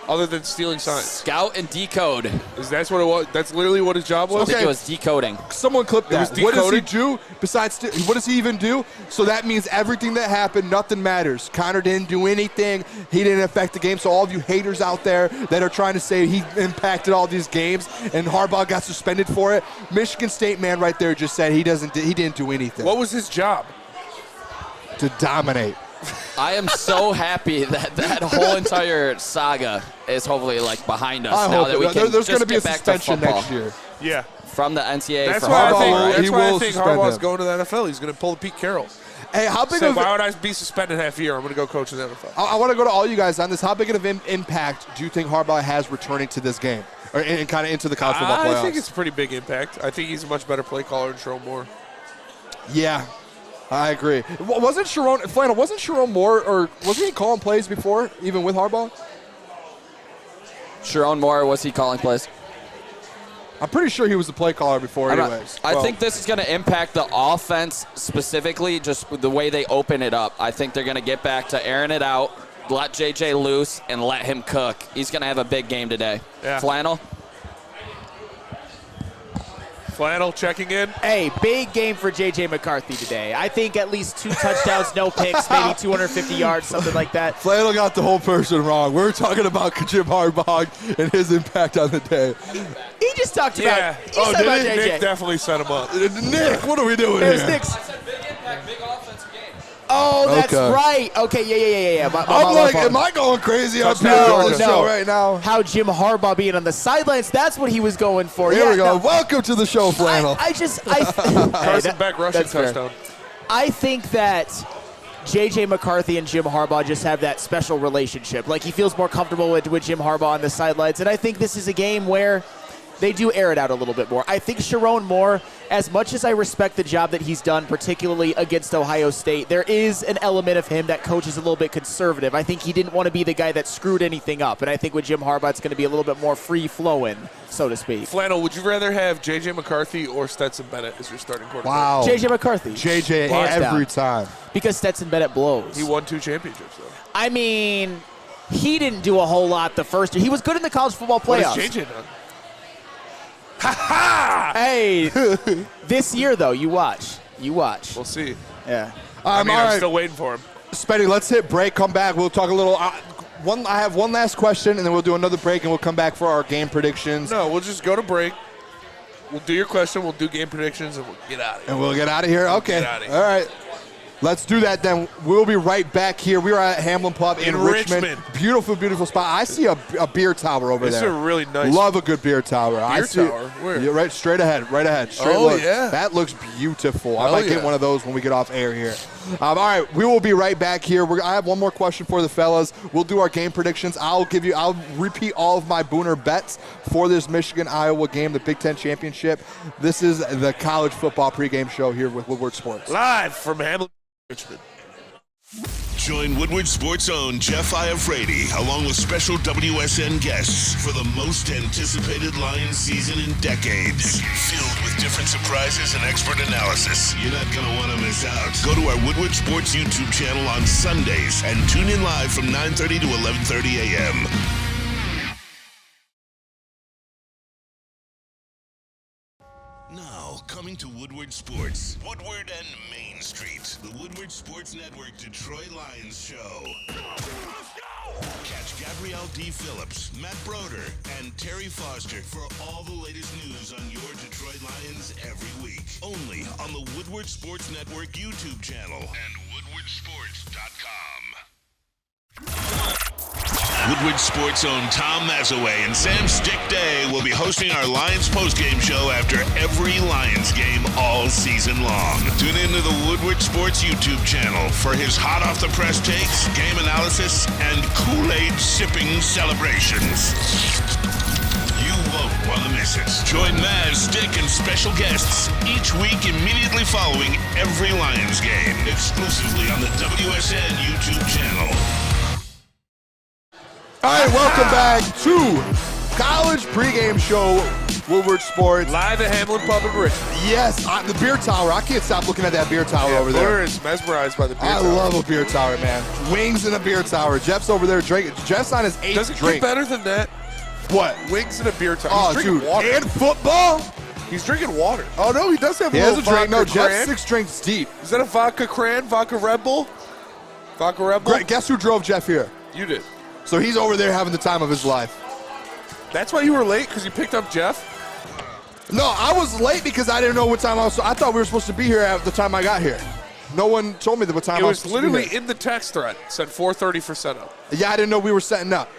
S3: Other than stealing signs.
S4: Scout and decode.
S3: That's what it was? That's literally what his job was?
S4: I think it was decoding.
S2: Someone clip that.
S3: was
S2: What does he
S3: decoding?
S2: do besides what does he even do? So that means everything that happened, nothing matters. Connor didn't do anything. He didn't affect the game. So all of you haters out there that are trying to say he impacted all these games and Harbaugh got suspended for it, Michigan State man right there just said he didn't do anything.
S3: What was his job?
S2: To dominate.
S4: I am so happy that whole entire saga is hopefully like behind us
S2: I
S4: now
S2: hope
S4: that we can
S2: there's going
S4: just
S2: to be a
S4: get back to
S2: suspension
S4: football.
S2: next year.
S3: Yeah.
S4: From the NCAA.
S3: That's
S4: from
S3: why
S4: Harbaugh,
S3: I think Harbaugh's going to the NFL. He's going to pull the Pete Carroll.
S2: Hey, how big
S3: So
S2: of
S3: why would I be suspended half a year? I'm going to go coach in the NFL.
S2: I want to go to all you guys on this. How big of an impact do you think Harbaugh has returning to this game or and kind of into the college football playoffs?
S3: I think it's a pretty big impact. I think he's a much better play caller than Sharon Moore.
S2: Yeah, I agree. Wasn't Sharon Moore, or wasn't he calling plays before, even with Harbaugh?
S4: Sharon Moore, was he calling plays?
S2: I'm pretty sure he was the play caller before anyways.
S4: I think this is going to impact the offense specifically, just the way they open it up. I think they're going to get back to airing it out, let JJ loose, and let him cook. He's going to have a big game today.
S3: Yeah.
S4: Flannel?
S3: Flannel checking in.
S6: Hey, big game for J.J. McCarthy today. I think at least 2 touchdowns, no picks, maybe 250 yards, something like that.
S2: Flannel got the whole person wrong. We're talking about Jim Harbaugh and his impact on the day.
S6: He just talked about,
S3: Yeah.
S6: about J.J.
S3: Nick definitely set him up.
S2: Nick, what are we doing
S6: It was
S2: here?
S6: Nick's.
S4: I said big impact, big offensive game.
S6: Oh, that's
S2: Okay.
S6: right. Okay, yeah.
S2: I'm like, am I going crazy up here
S3: Touchdown,
S2: on the
S3: Georgia.
S2: show right now?
S6: How Jim Harbaugh being on the sidelines, that's what he was going for.
S2: Here
S6: yeah,
S2: we go.
S6: no,
S2: Welcome to the show, Flannel.
S3: Carson Beck rushing
S6: that's fair.
S3: touchdown.
S6: I think that J.J. McCarthy and Jim Harbaugh just have that special relationship. Like, he feels more comfortable with Jim Harbaugh on the sidelines, and I think this is a game where they do air it out a little bit more. I think Sharon Moore, as much as I respect the job that he's done, particularly against Ohio State, there is an element of him that coach is a little bit conservative. I think he didn't want to be the guy that screwed anything up, and I think with Jim Harbaugh, it's going to be a little bit more free-flowing, so to speak.
S3: Flannel, would you rather have J.J. McCarthy or Stetson Bennett as your starting quarterback?
S2: Wow.
S6: J.J. McCarthy.
S2: JJ
S6: Hands
S2: every
S6: down.
S2: time.
S6: Because Stetson Bennett blows.
S3: He won 2 championships, though.
S6: I mean, he didn't do a whole lot the first year. He was good in the college football
S3: What
S6: playoffs.
S3: has J.J. done?
S6: Hey, this year, though, you watch. You watch.
S3: We'll see.
S6: Yeah.
S3: I'm
S2: all right.
S3: still waiting for him.
S2: Spenny, let's hit break, come back. We'll talk a little. I have one last question, and then we'll do another break, and we'll come back for our game predictions.
S3: No, we'll just go to break. We'll do your question. We'll do game predictions, and we'll get out of here.
S2: And we'll get out of here? Okay.
S3: Get outta here.
S2: All right. Let's do that then. We'll be right back here. We are at Hamlin Pub in Richmond. Beautiful, beautiful spot. I see a beer tower over there.
S3: It's a really nice.
S2: Love a good beer tower.
S3: Beer tower? Where?
S2: Yeah, right, straight ahead. Right ahead. Straight
S3: Oh,
S2: look.
S3: yeah.
S2: That looks beautiful. I
S3: Oh,
S2: might get
S3: yeah.
S2: one of those when we get off air here. All right, we will be right back here. I have one more question for the fellas. We'll do our game predictions. I'll repeat all of my Booner bets for this Michigan-Iowa game, the Big Ten Championship. This is the college football pregame show here with Woodward Sports.
S3: Live from Hamlin, Richmond.
S1: Join Woodward Sports' own Jeff Iafrate along with special WSN guests for the most anticipated Lions season in decades. Filled with different surprises and expert analysis. You're not going to want to miss out. Go to our Woodward Sports YouTube channel on Sundays and tune in live from 9:30 to 11:30 a.m. Now, coming to Woodward Sports, Woodward and Main Street, the Woodward Sports Network Detroit Lions show. Catch Gabrielle D. Phillips, Matt Broder, and Terry Foster for all the latest news on your Detroit Lions every week. Only on the Woodward Sports Network YouTube channel and woodwardsports.com. Woodward Sports' own Tom Mazaway and Sam Stick Day will be hosting our Lions postgame show after every Lions game all season long. Tune into the Woodward Sports YouTube channel for his hot-off-the-press takes, game analysis, and Kool-Aid sipping celebrations. You won't want to miss it. Join Maz, Stick, and special guests each week immediately following every Lions game, exclusively on the WSN YouTube channel.
S2: All right, welcome back to College Pregame Show, Woodward Sports.
S3: Live at Hamlin Pub in Richmond.
S2: Yes, the beer tower. I can't stop looking at that beer tower over there.
S3: Booner is mesmerized by the beer tower.
S2: I love a beer tower, man. Wings in a beer tower. Jeff's over there drinking. Jeff's on his 8th
S3: Does it
S2: drink.
S3: get better than that?
S2: What?
S3: Wings in a beer tower.
S2: Oh,
S3: He's drinking water.
S2: And football?
S3: He's drinking water. Oh, no, he does have
S2: He
S3: a
S2: has
S3: little
S2: a drink. No,
S3: vodka
S2: Jeff's
S3: cran.
S2: 6 drinks deep.
S3: Is that a vodka cran? Vodka Red Bull? Vodka Red Bull?
S2: Great. Guess who drove Jeff here?
S3: You did.
S2: So he's over there having the time of his life.
S3: That's why you were late, because you picked up Jeff?
S2: No, I was late because I didn't know what time I was. I thought we were supposed to be here at the time I got here. No one told me what time I was supposed to be here.
S3: It was literally in the text thread. It said 4:30 for setup.
S2: Yeah, I didn't know we were setting up.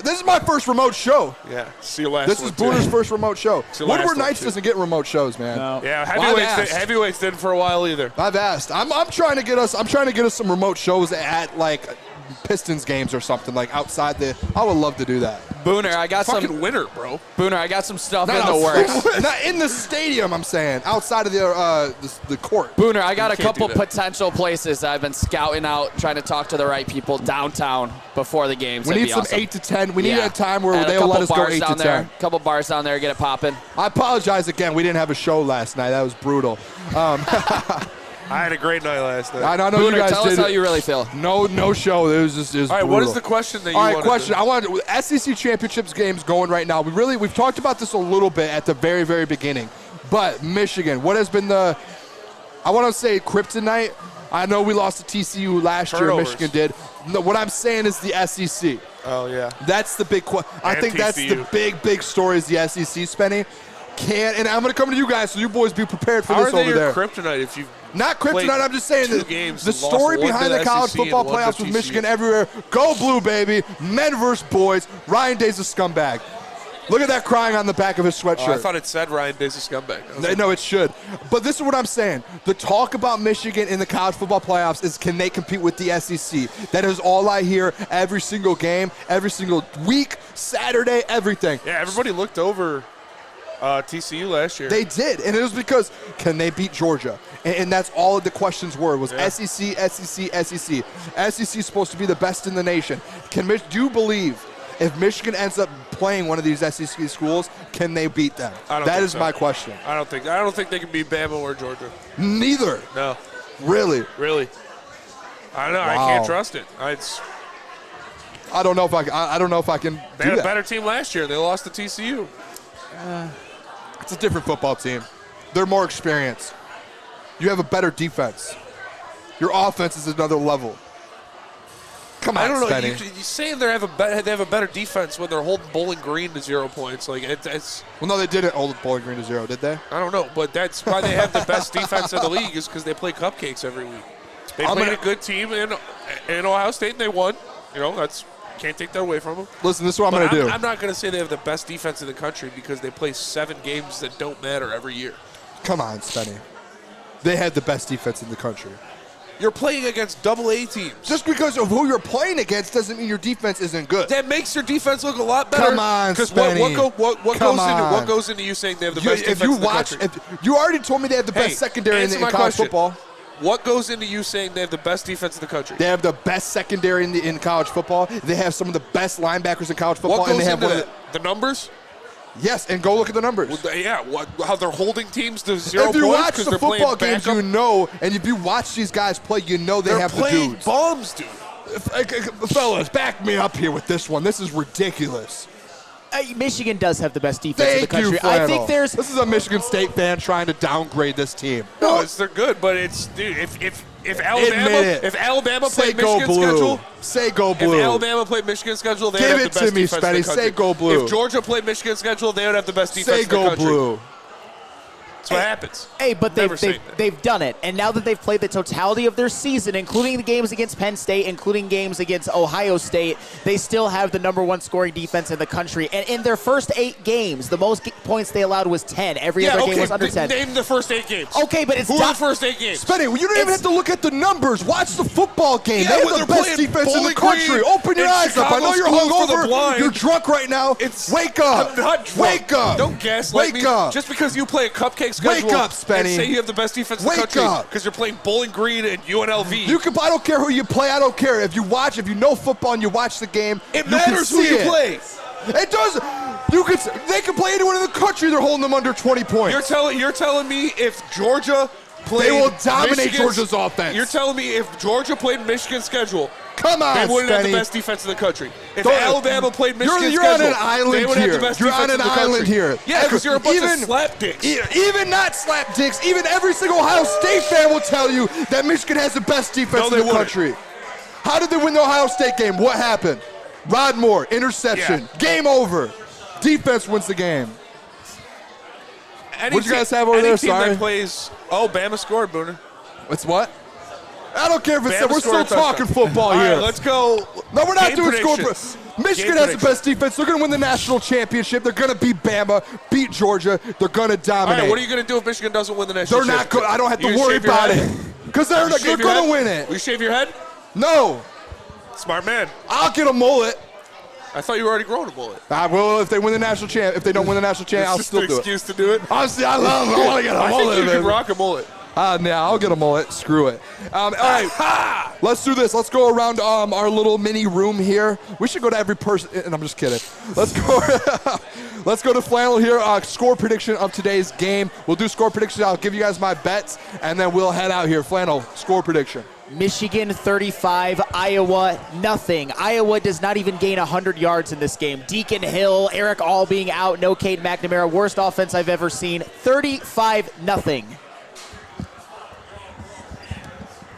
S2: This is my first remote show.
S3: Yeah, see you last
S2: This is Booner's first remote show. Woodward Nights
S3: too.
S2: doesn't get remote shows, man.
S6: No.
S3: Yeah,
S2: Well,
S3: heavyweights didn't for a while either.
S2: I've asked. I'm trying to get us. I'm trying to get us some remote shows at like Pistons games or something like outside the. I would love to do that.
S4: Booner, I got
S3: Fucking winner, bro.
S4: Booner, I got some stuff in
S2: Not
S4: the works.
S2: Not in the stadium. I'm saying outside of the court.
S4: Booner, I got a
S3: can't
S4: couple
S3: do that.
S4: potential places I've been scouting out, trying to talk to the right people downtown before the games.
S2: We
S4: That'd
S2: need
S4: be
S2: some
S4: awesome.
S2: 8 to 10. We need
S4: Yeah.
S2: a time where
S4: And a
S2: they'll let
S4: couple
S2: us go
S4: bars
S2: 8 to
S4: down
S2: 10.
S4: there. Couple bars down there, get it popping.
S2: I apologize again. We didn't have a show last night. That was brutal.
S3: I had a great night last night.
S2: I know
S4: Booner,
S2: you guys
S4: tell
S2: did.
S4: us how you really feel.
S2: No show. It was just. It was
S3: All right,
S2: brutal.
S3: what is the question that you
S2: All right,
S3: wanted
S2: question.
S3: to-
S2: I wanted SEC championships games going right now. We've talked about this a little bit at the very, very beginning, but Michigan. What has been the? I want to say kryptonite. I know we lost to TCU last
S3: Turnovers.
S2: year. Michigan did. No, what I'm saying is the SEC.
S3: Oh, yeah.
S2: That's the big question. I
S3: And
S2: think that's the
S3: TCU.
S2: big story is the SEC, Spenny. And I'm going to come to you guys, so you boys be prepared for
S3: How
S2: this
S3: are they
S2: over
S3: your
S2: there.
S3: kryptonite if you
S2: Not
S3: played
S2: kryptonite, I'm just saying
S3: two
S2: that
S3: games
S2: the
S3: and lost
S2: story
S3: one
S2: behind
S3: to
S2: the college
S3: SEC and
S2: football
S3: one to
S2: playoffs with
S3: TCU.
S2: Michigan everywhere. Go blue, baby. Men versus boys. Ryan Day's a scumbag. Look at that crying on the back of his sweatshirt.
S3: I thought it said Ryan Day's a scumbag. I was like,
S2: No, it should. But this is what I'm saying. The talk about Michigan in the college football playoffs is can they compete with the SEC? That is all I hear every single game, every single week, Saturday, everything.
S3: yeah, everybody looked over TCU last year.
S2: They did, and it was because can they beat Georgia? And that's all the questions were was SEC, SEC, SEC. SEC is supposed to be the best in the nation. Do you believe if Michigan ends up playing one of these SEC schools, can they beat them?
S3: I don't
S2: That
S3: think
S2: is
S3: so.
S2: my question.
S3: I don't think they can beat Bama or Georgia.
S2: Neither.
S3: No,
S2: Really.
S3: really. I don't know. I
S2: Wow.
S3: can't trust it.
S2: I don't know if I can
S3: They
S2: do
S3: had a
S2: that.
S3: better team last year. They lost to TCU.
S2: It's a different football team. They're more experienced. You have a better defense. Your offense is another level. Come on,
S3: I don't know.
S2: Spenny.
S3: You saying they have a better defense when they're holding Bowling Green to 0 points? Like it's.
S2: Well, no, they didn't hold Bowling Green to 0, did they?
S3: I don't know, but that's why they have the best defense in the league is because they play cupcakes every week. They played a good team in Ohio State and they won. You know, can't take that away from them.
S2: Listen, this is what I'm going to do.
S3: I'm not going to say they have the best defense in the country because they play 7 games that don't matter every year.
S2: Come on, Spenny. They had the best defense in the country.
S3: You're playing against AA teams.
S2: Just because of who you're playing against doesn't mean your defense isn't good.
S3: That makes your defense look a lot better.
S2: Come on,
S3: Because
S2: Spenny.
S3: what goes into you saying they have the best defense in the country?
S2: If you already told me they have the best secondary in
S3: answer my
S2: college
S3: question.
S2: football.
S3: What goes into you saying they have the best defense in the country?
S2: They have the best secondary in college football. They have some of the best linebackers in college football.
S3: What goes
S2: and they have
S3: into
S2: one of
S3: that? The numbers?
S2: Yes, and go look at the numbers.
S3: Well, how they're holding teams to 0
S2: If you
S3: points
S2: watch
S3: because
S2: the
S3: they're playing
S2: football games,
S3: backup?
S2: you know, and if you watch these guys play, you know they
S3: They're
S2: have the
S3: playing
S2: dudes.
S3: bombs, dude.
S2: Fellas, back me up here with this one. This is ridiculous.
S6: Michigan does have the best defense in the
S2: Thank
S6: country.
S2: you, Flannel.
S6: I think there's.
S2: This is a Michigan State fan trying to downgrade this team.
S3: No, they're good, but it's dude. If
S2: Admit
S3: Alabama
S2: it. Say
S3: played
S2: go
S3: Michigan's
S2: blue.
S3: schedule,
S2: Say go
S3: if
S2: blue.
S3: Alabama played Michigan's schedule, they
S2: Give
S3: would
S2: it
S3: have the
S2: to
S3: best
S2: me,
S3: defense in the
S2: Spenny.
S3: country.
S2: Say go blue.
S3: If Georgia played Michigan's schedule, they would have the best defense
S2: Say
S3: in the
S2: go
S3: country.
S2: blue.
S3: That's what happens.
S6: Hey, but they've done it. And now that they've played the totality of their season, including the games against Penn State, including games against Ohio State, they still have the #1 scoring defense in the country. And in their first 8 games, the most points they allowed was 10. Every other game was under 10.
S3: Name the first 8 games.
S6: Okay, but it's
S3: Who are the first 8 games?
S2: Spenny, you don't even have to look at the numbers. Watch the football game.
S3: Yeah,
S2: they have the best defense in the country. Open your eyes up. I know you're hungover. You're drunk right now. Wake up.
S3: I'm not drunk.
S2: Wake up.
S3: Don't gaslight me.
S2: Wake up.
S3: Just because you play a cupcake schedule
S2: Wake up, Spenny.
S3: and say you have the best defense in the country because you're playing Bowling Green and UNLV.
S2: I don't care who you play. I don't care. If you know football and you watch the game,
S3: it matters who you play.
S2: It does. They can play anyone in the country. They're holding them under 20 points.
S3: You're telling me if Georgia played
S2: they will dominate Georgia's offense.
S3: You're telling me if Georgia played Michigan's schedule,
S2: come on,
S3: they wouldn't have the
S2: Spenny.
S3: best defense in the country. If Alabama played Michigan's
S2: you're
S3: schedule,
S2: on an island
S3: they would
S2: here.
S3: have the best
S2: you're
S3: defense
S2: on an
S3: in the
S2: island
S3: country.
S2: here.
S3: Yeah, because you're a bunch of slapdicks.
S2: Even not slapdicks. Even every single Ohio State fan will tell you that Michigan has the best defense in the country. How did they win the Ohio State game? What happened? Rod Moore, interception. Yeah. Game over. Defense wins the game. What you guys have over there? Sorry.
S3: That plays. Oh, Bama scored, Booner.
S2: It's what? I don't care if it's. We're still talking football here.
S3: All right, let's go.
S2: No, we're not doing score. Michigan has the best defense. They're going to win the national championship. They're going to beat Bama, beat Georgia. They're going to dominate.
S3: All right, what are you going to do if Michigan doesn't win the national championship?
S2: They're not good. I don't have to worry about it because they're going to win it.
S3: Will you shave your head?
S2: No.
S3: Smart man.
S2: I'll get a mullet.
S3: I thought you were already growing a mullet.
S2: I will if they win the national champ. If they don't win the national champ, I'll still do it.
S3: Just an excuse to do it?
S2: Honestly, I want to get a mullet.
S3: I think you can rock a mullet.
S2: Now I'll get a mullet. Screw it. All right, let's do this. Let's go around our little mini room here. We should go to every person. And I'm just kidding. Let's go. Let's go to Flannel here. Score prediction of today's game. We'll do score prediction. I'll give you guys my bets, and then we'll head out here. Flannel, score prediction.
S6: Michigan 35, Iowa nothing. Iowa does not even gain 100 yards in this game. Deacon Hill, Eric All being out, no Cade McNamara. Worst offense I've ever seen. 35-0.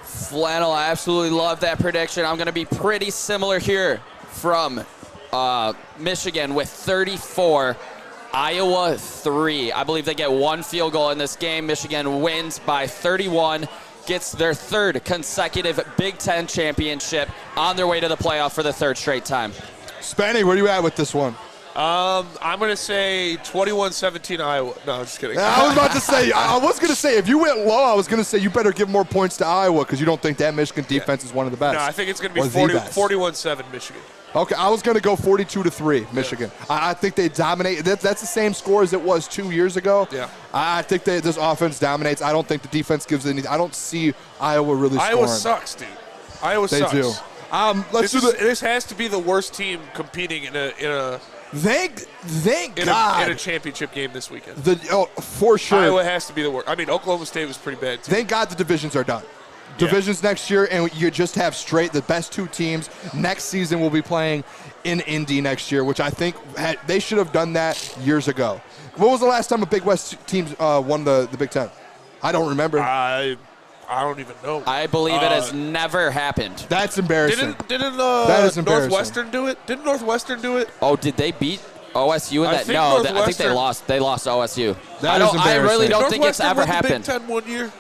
S4: Flannel, I absolutely love that prediction. I'm going to be pretty similar here from Michigan with 34. Iowa 3. I believe they get 1 field goal in this game. Michigan wins by 31. Gets their 3rd consecutive Big Ten championship on their way to the playoff for the 3rd straight time.
S2: Spenny, where are you at with this one?
S3: I'm going to say 21-17 Iowa. No, I'm just kidding.
S2: I was about to say, if you went low, I was going to say you better give more points to Iowa because you don't think that Michigan defense is one of the best.
S3: No, I think it's going to be 41-7 Michigan.
S2: Okay, I was going to go 42-3 Michigan. Yeah. I think they dominate. That's the same score as it was 2 years ago.
S3: Yeah.
S2: I think this offense dominates. I don't think the defense gives any. I don't see Iowa really scoring.
S3: Iowa sucks, dude. Iowa sucks.
S2: They do.
S3: This has to be the worst team competing in a
S2: Thank God.
S3: In a championship game this weekend.
S2: For sure.
S3: Iowa has to be the worst. I mean, Oklahoma State was pretty bad, too.
S2: Thank God the divisions are done. Divisions next year, and you just have straight the best 2 teams. Next season we'll be playing in Indy next year, which I think they should have done that years ago. When was the last time a Big West team won the Big Ten? I don't remember.
S3: I don't even know.
S4: I believe it has never happened.
S2: That's embarrassing.
S3: Didn't
S2: that is embarrassing.
S3: Northwestern do it? Didn't Northwestern do it?
S4: Oh, did they beat OSU in that? No, I think they lost. They lost to OSU.
S2: I
S4: really don't think it's ever happened.
S3: Big Ten 1 year.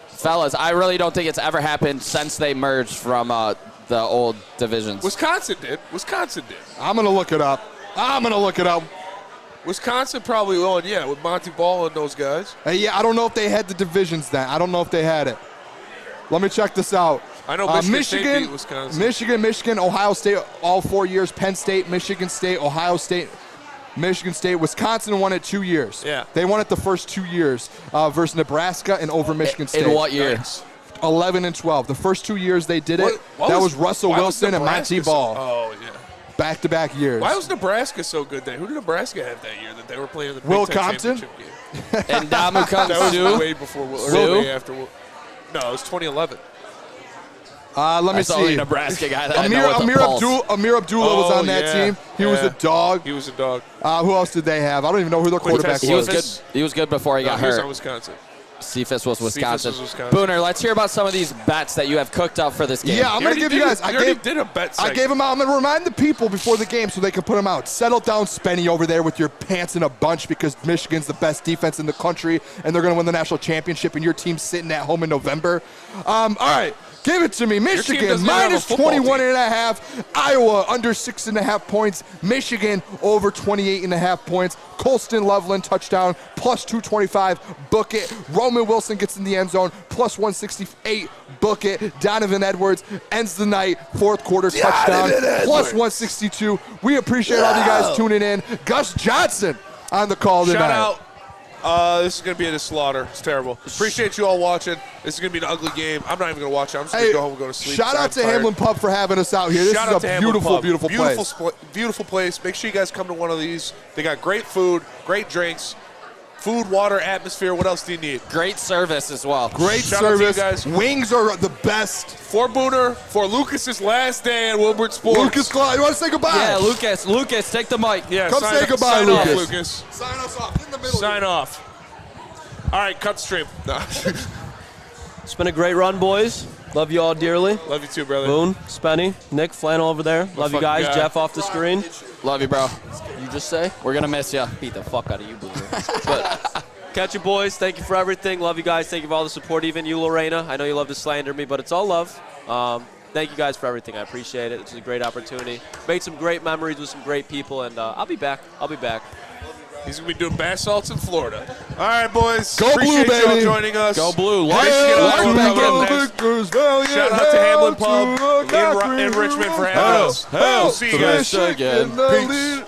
S4: Fellas, I really don't think it's ever happened since they merged from the old divisions.
S3: Wisconsin did.
S2: I'm going to look it up.
S3: Wisconsin probably won, with Monty Ball and those guys.
S2: I don't know if they had the divisions then. I don't know if they had it. Let me check this out.
S3: I know Michigan beat Wisconsin.
S2: Michigan, Ohio State all 4 years. Penn State, Michigan State, Ohio State, Michigan State. Wisconsin won it 2 years.
S3: Yeah.
S2: They won it the first 2 years versus Nebraska and over Michigan State.
S4: In what year?
S2: 11 and 12. The first 2 years they did it. That was Russell Wilson and Monty Ball.
S3: Oh, yeah.
S2: Back-to-back years.
S3: Why was Nebraska so good then? Who did Nebraska have that year that they were playing the
S2: Will
S3: Big Ten
S2: Compton?
S3: championship game?
S4: And Ndamukong
S3: That
S4: Suh?
S3: was way before way after Will. No, it was 2011.
S2: Let me see.
S4: Nebraska guy that
S2: Amir Abdullah was on that team. He was a dog.
S3: He was a dog.
S2: Who else did they have? I don't even know who their quarterback was.
S4: He was good before he got hurt.
S3: He was on Wisconsin.
S4: Cephas was Wisconsin.
S3: Cephas was Wisconsin.
S4: Booner, let's hear about some of these bets that you have cooked up for this game.
S2: Yeah, I'm going to give you guys. I
S3: did a bet segment.
S2: I gave them out. I'm going to remind the people before the game so they can put them out. Settle down, Spenny, over there with your pants in a bunch because Michigan's the best defense in the country and they're going to win the national championship and your team's sitting at home in November. All right. Give it to me. Michigan, minus 21.5. Iowa, under 6.5 points. Michigan, over 28.5 points. Colston Loveland, touchdown, plus 225. Book it. Roman Wilson gets in the end zone, plus 168. Book it. Donovan Edwards ends the night, fourth quarter touchdown, plus 162. We appreciate all you guys tuning in. Gus Johnson on the call tonight.
S3: Shout out. This is going to be a slaughter. It's terrible. Appreciate you all watching. This is going to be an ugly game. I'm not even going to watch it. I'm just going to go home and go to sleep.
S2: Shout out to Hamlin Pub for having us out here. This is a beautiful, beautiful place.
S3: Beautiful place. Make sure you guys come to one of these. They got great food, great drinks, food, water, atmosphere. What else do you need?
S4: Great service as well.
S2: Great
S3: Shout
S2: service.
S3: Out to you guys.
S2: Wings are the best.
S3: For Booner, for Lucas's last day at Woodward Sports.
S2: Lucas, you want to say goodbye?
S4: Yeah, Lucas, take the mic.
S3: Yeah,
S2: come say goodbye,
S3: Lucas.
S2: Sign us off in the middle.
S3: Sign off. All right, cut the stream. No.
S7: It's been a great run, boys. Love you all dearly.
S3: Love you too, brother.
S7: Boone, Spenny, Nick, Flannel over there. Love you guys.
S3: Guy.
S7: Jeff off the screen.
S4: Love you, bro.
S7: You just say?
S4: We're going to miss you.
S7: Beat the fuck out of you, Booner. But catch you, boys. Thank you for everything. Love you guys. Thank you for all the support, even you, Lorena. I know you love to slander me, but it's all love. Thank you guys for everything. I appreciate it. It's a great opportunity. Made some great memories with some great people, and I'll be back.
S3: He's going to be doing bath salts in Florida. All right, boys.
S2: Go
S3: Appreciate
S2: Blue, baby.
S3: y'all joining us.
S4: Go Blue.
S3: Shout out to Hamlin Pub in Richmond for having us.
S2: We'll
S3: see you guys.
S2: again. Peace.